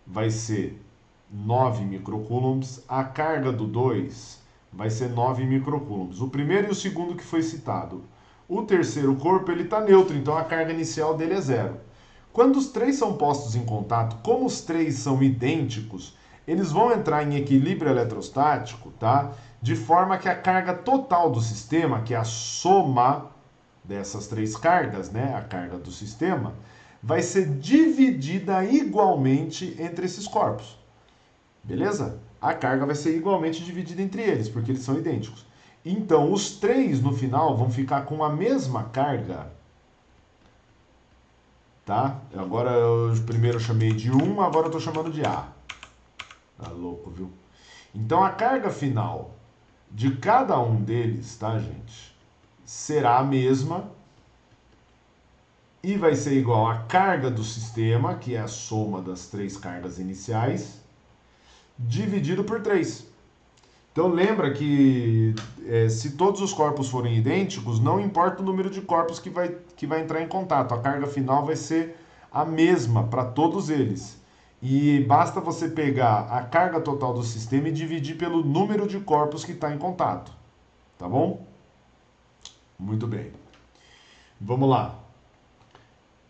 vai ser 9 microcoulombs, a carga do 2 vai ser 9 microcoulombs. O primeiro e o segundo que foi citado. O terceiro corpo ele está neutro, então a carga inicial dele é zero. Quando os três são postos em contato, como os três são idênticos, eles vão entrar em equilíbrio eletrostático, tá? De forma que a carga total do sistema, que é a soma dessas três cargas, né? A carga do sistema, vai ser dividida igualmente entre esses corpos. Beleza? A carga vai ser igualmente dividida entre eles, porque eles são idênticos. Então, os três no final vão ficar com a mesma carga. Tá? Agora, primeiro eu chamei de 1, agora eu estou chamando de A. Tá louco, viu? Então, a carga final de cada um deles, tá, gente? Será a mesma. E vai ser igual à carga do sistema, que é a soma das três cargas iniciais, dividido por 3. Então lembra que se todos os corpos forem idênticos, não importa o número de corpos que vai entrar em contato. A carga final vai ser a mesma para todos eles. E basta você pegar a carga total do sistema e dividir pelo número de corpos que está em contato. Tá bom? Muito bem. Vamos lá.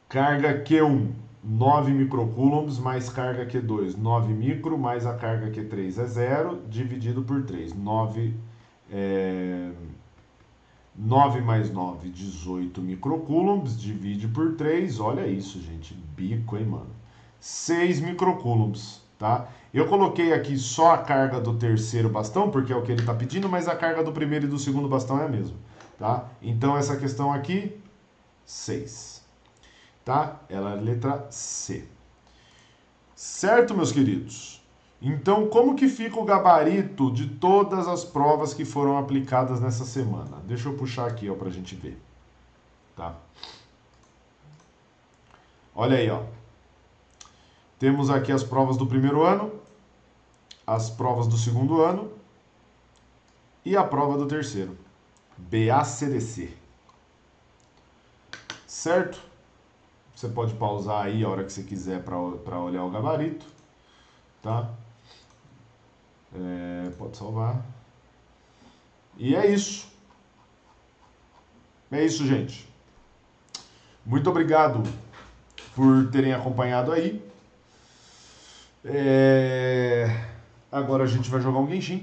Carga Q1, 9 microcoulombs, mais carga Q2, 9 micro, mais a carga Q3 é 0, dividido por 3. 9 mais 9, 18 microcoulombs, divide por 3. Olha isso, gente. Bico, hein, mano? 6 microcoulombs, tá? Eu coloquei aqui só a carga do terceiro bastão, porque é o que ele está pedindo, mas a carga do primeiro e do segundo bastão é a mesma, tá? Então, essa questão aqui, 6. Tá? Ela é a letra C. Certo, meus queridos? Então, como que fica o gabarito de todas as provas que foram aplicadas nessa semana? Deixa eu puxar aqui, ó, pra gente ver. Tá? Olha aí, ó. Temos aqui as provas do primeiro ano, as provas do segundo ano e a prova do terceiro. BACDC. Certo? Você pode pausar aí a hora que você quiser para olhar o gabarito, tá? Pode salvar. E é isso. É isso, gente. Muito obrigado por terem acompanhado aí. Agora a gente vai jogar um Genshin.